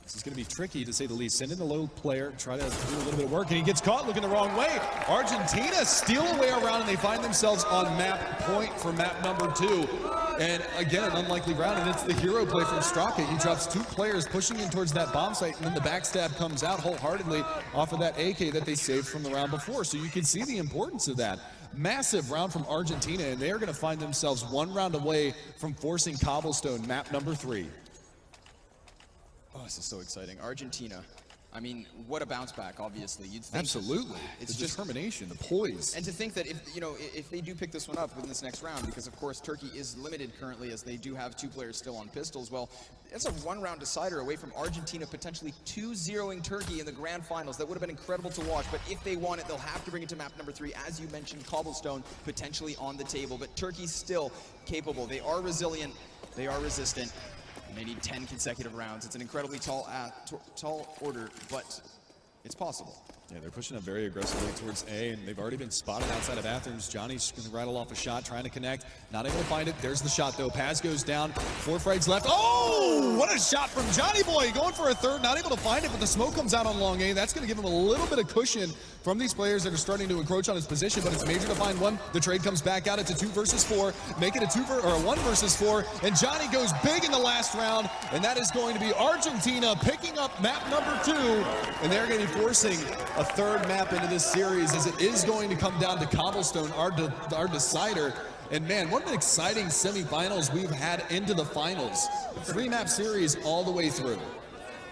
This is going to be tricky, to say the least. Send in the low player, try to do a little bit of work, and he gets caught looking the wrong way. Argentina steal a way around, and they find themselves on map point for map number 2. And again, an unlikely round, and it's the hero play from Straka. He drops 2 players pushing in towards that bomb site, and then the backstab comes out wholeheartedly off of that AK that they saved from the round before. So you can see the importance of that. Massive round from Argentina, and they are going to find themselves 1 round away from forcing Cobblestone, map number 3. Oh, this is so exciting. Argentina I mean, what a bounce back, obviously. You'd think Absolutely. It's The just determination, the poise. And to think that if they do pick this one up within this next round, because of course Turkey is limited currently as they do have 2 players still on pistols, well, that's a 1-round decider away from Argentina potentially 2-0ing Turkey in the grand finals. That would have been incredible to watch, but if they want it, they'll have to bring it to map number 3. As you mentioned, Cobblestone potentially on the table, but Turkey's still capable. They are resilient, they are resistant, and they need 10 consecutive rounds. It's an incredibly tall order, but it's possible. Yeah, they're pushing up very aggressively towards A, and they've already been spotted outside of Athens. Johnny's going to rattle off a shot, trying to connect. Not able to find it. There's the shot, though. Pass goes down. 4 frags left. Oh, what a shot from Johnny Boy. Going for a third. Not able to find it, but the smoke comes out on long A. That's going to give him a little bit of cushion from these players that are starting to encroach on his position, but it's major to find one. The trade comes back out. It's a 2 versus 4. Make it a 1 versus 4. And Johnny goes big in the last round, and that is going to be Argentina picking up map number 2. And they're going to be forcing a third map into this series, as it is going to come down to Cobblestone, our decider. And man, what an exciting semifinals we've had into the finals. 3-map series all the way through.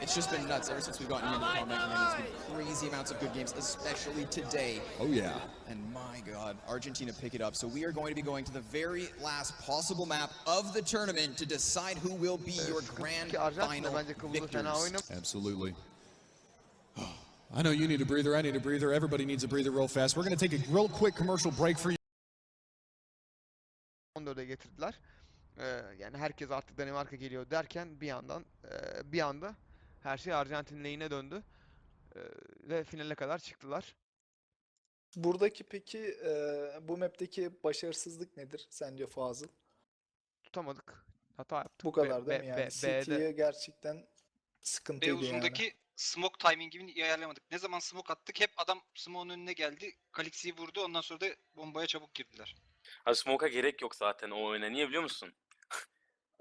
It's just been nuts ever since we've gotten into the format. It's been crazy amounts of good games, especially today. Oh yeah. And my God, Argentina pick it up. So we are going to be going to the very last possible map of the tournament to decide who will be your grand final victors. Absolutely. I know you need a breather, I need a breather, everybody needs a breather real fast. We're going to take a real quick commercial break for you. 14'e getirdiler. Yani herkes artık Danimarka geliyor derken bir anda her şey Arjantin lehine döndü. Ve finale kadar çıktılar. Buradaki peki bu map'teki başarısızlık nedir sence Fazıl? Tutamadık. Hata yaptık. Bu kadar değil mi yani? CT'ye gerçekten sıkıntıydı yani. uzundaki smoke timing'ini iyi ayarlamadık. Ne zaman smoke attık hep adam smoke'un önüne geldi. Kalixi'yi vurdu, ondan sonra da bombaya çabuk girdiler. Abi smoke'a gerek yok zaten o oyuna. Niye biliyor musun?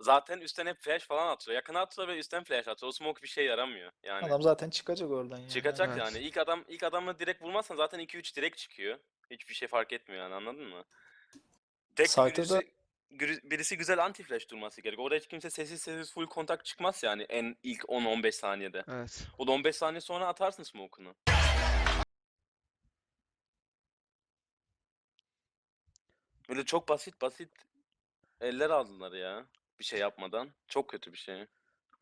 Zaten üstten hep flash falan atıyor. Yakına atıyor ve üstten flash atıyor. O smoke bir şey yaramıyor. Yani Adam zaten çıkacak oradan yani. çıkacak Evet. yani. İlk adamı direkt vurmazsan zaten 2-3 direkt çıkıyor. Hiçbir şey fark etmiyor yani, anladın mı? Tek Site'da birisi güzel anti flash durması gerek. Orada hiç kimse sessiz full kontak çıkmaz yani ilk 10-15 saniyede. Evet. O da 15 saniye sonra atarsın smoke'unu. Böyle çok basit eller aldılar ya. Bir şey yapmadan. Çok kötü bir şey.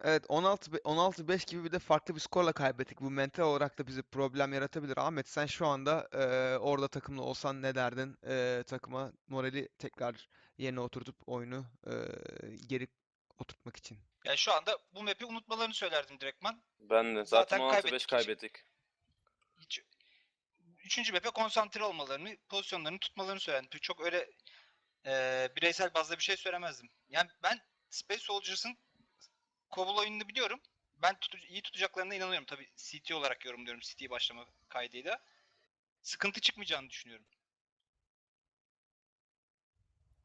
Evet, 16-5 gibi bir de farklı bir skorla kaybettik. Bu mental olarak da bize problem yaratabilir. Ahmet, sen şu anda orada takımlı olsan ne derdin? Takıma morali tekrar yerine oturtup oyunu geri oturtmak için. Yani şu anda bu map'i unutmalarını söylerdim direktman. Ben de Zaten zaten 16-5 kaybettik. Hiç 3. map'e konsantre olmalarını, pozisyonlarını tutmalarını söylerdim. Çok öyle bireysel bazda bir şey söylemezdim. Yani ben Space Soldiers'ın Kobul oyununu biliyorum. Ben iyi tutacaklarına inanıyorum. Tabii CT olarak yorumluyorum, CT başlama kaydıyla. Sıkıntı çıkmayacağını düşünüyorum.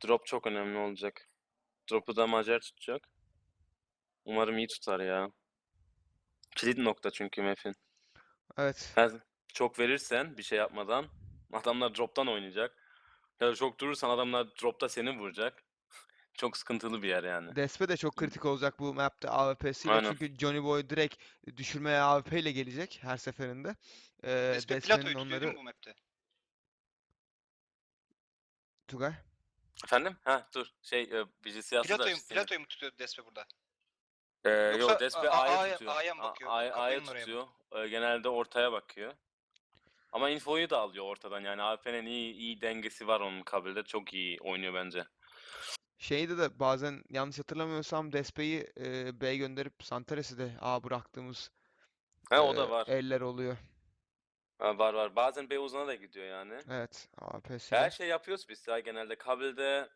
Drop çok önemli olacak. Drop'u da Macar tutacak. Umarım iyi tutar ya. Kilit nokta çünkü map'in. Evet. Çok verirsen bir şey yapmadan adamlar drop'tan oynayacak. Ya da çok durursan adamlar drop'ta seni vuracak. Çok sıkıntılı bir yer yani. Despe de çok kritik olacak bu map'te AWP'siyle. Aynen. Çünkü Johnny Boy direkt düşürmeye AWP ile gelecek her seferinde. Despe Despe'nin Plato'yu tutuyor değil onları... mi bu map'te? Tugay? Efendim? Dur. Birisi yazdı da Plato'yu mu tutuyor Despe burada? Yok, Despe A'ya tutuyor. A'ya mı bakıyor? A'ya Kapının oraya tutuyor. Genelde ortaya bakıyor. Ama infoyu da alıyor ortadan. Yani AWP'nin iyi dengesi var onun kabulde. Çok iyi oynuyor bence. Şeyde de bazen yanlış hatırlamıyorsam Despe'yi B gönderip Santares'i de A bıraktığımız O da var. eller oluyor. Var. Bazen B uzuna da gidiyor yani. Evet, AWP'siyle. Her şey yapıyoruz biz ya genelde kabulde.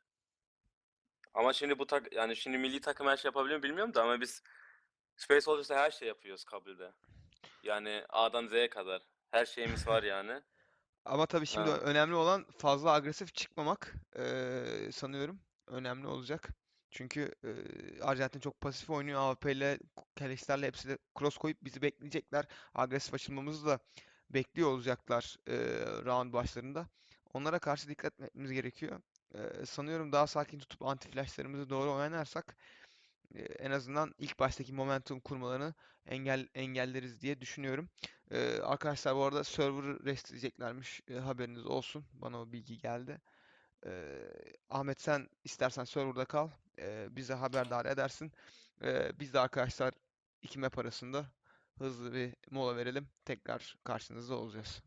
Ama şimdi yani şimdi milli takım her şey yapabiliyor mu bilmiyorum da ama biz Space Soldiers'ta her şey yapıyoruz kabulde. Yani A'dan Z'ye kadar. Her şeyimiz var yani. Ama tabii şimdi Ha. önemli olan fazla agresif çıkmamak sanıyorum önemli olacak. Çünkü Arjantin çok pasif oynuyor. AWP ile Kalex'lerle hepsi de cross koyup bizi bekleyecekler. Agresif açılmamızı da bekliyor olacaklar round başlarında. Onlara karşı dikkat etmemiz gerekiyor. Sanıyorum daha sakin tutup anti flashlarımızı doğru oynarsak en azından ilk baştaki momentum kurmalarını engelleriz diye düşünüyorum. Arkadaşlar bu arada server'ı restleyeceklermiş. Haberiniz olsun. Bana o bilgi geldi. Ahmet sen istersen server'da kal. Bize haberdar edersin. Biz de arkadaşlar 2 map arasında hızlı bir mola verelim. Tekrar karşınızda olacağız.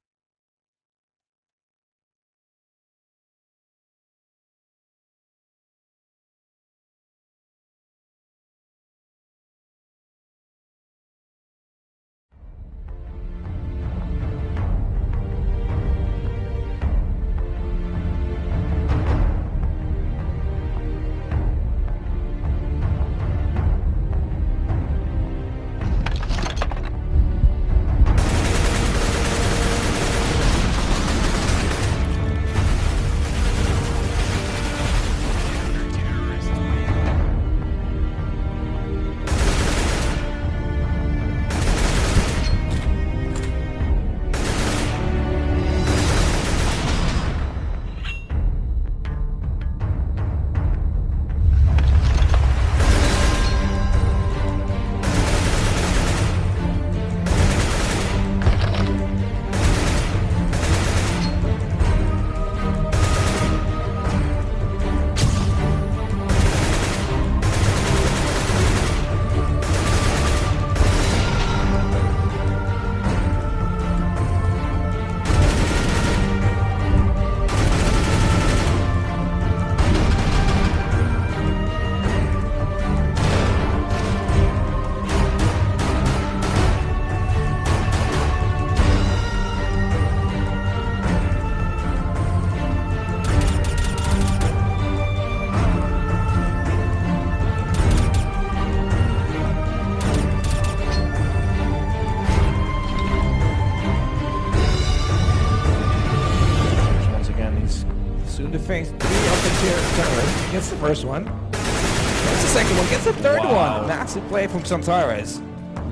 Soon to face 3 of the tier gets the first one. Gets the second one, gets the third Wow. one. Massive play from Xantares.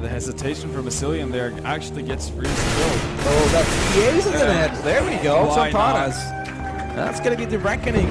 The hesitation from Asilian there actually gets freeze killed. Oh, that's the ace in the net. There we go, Why not? Xantares. That's gonna be the reckoning.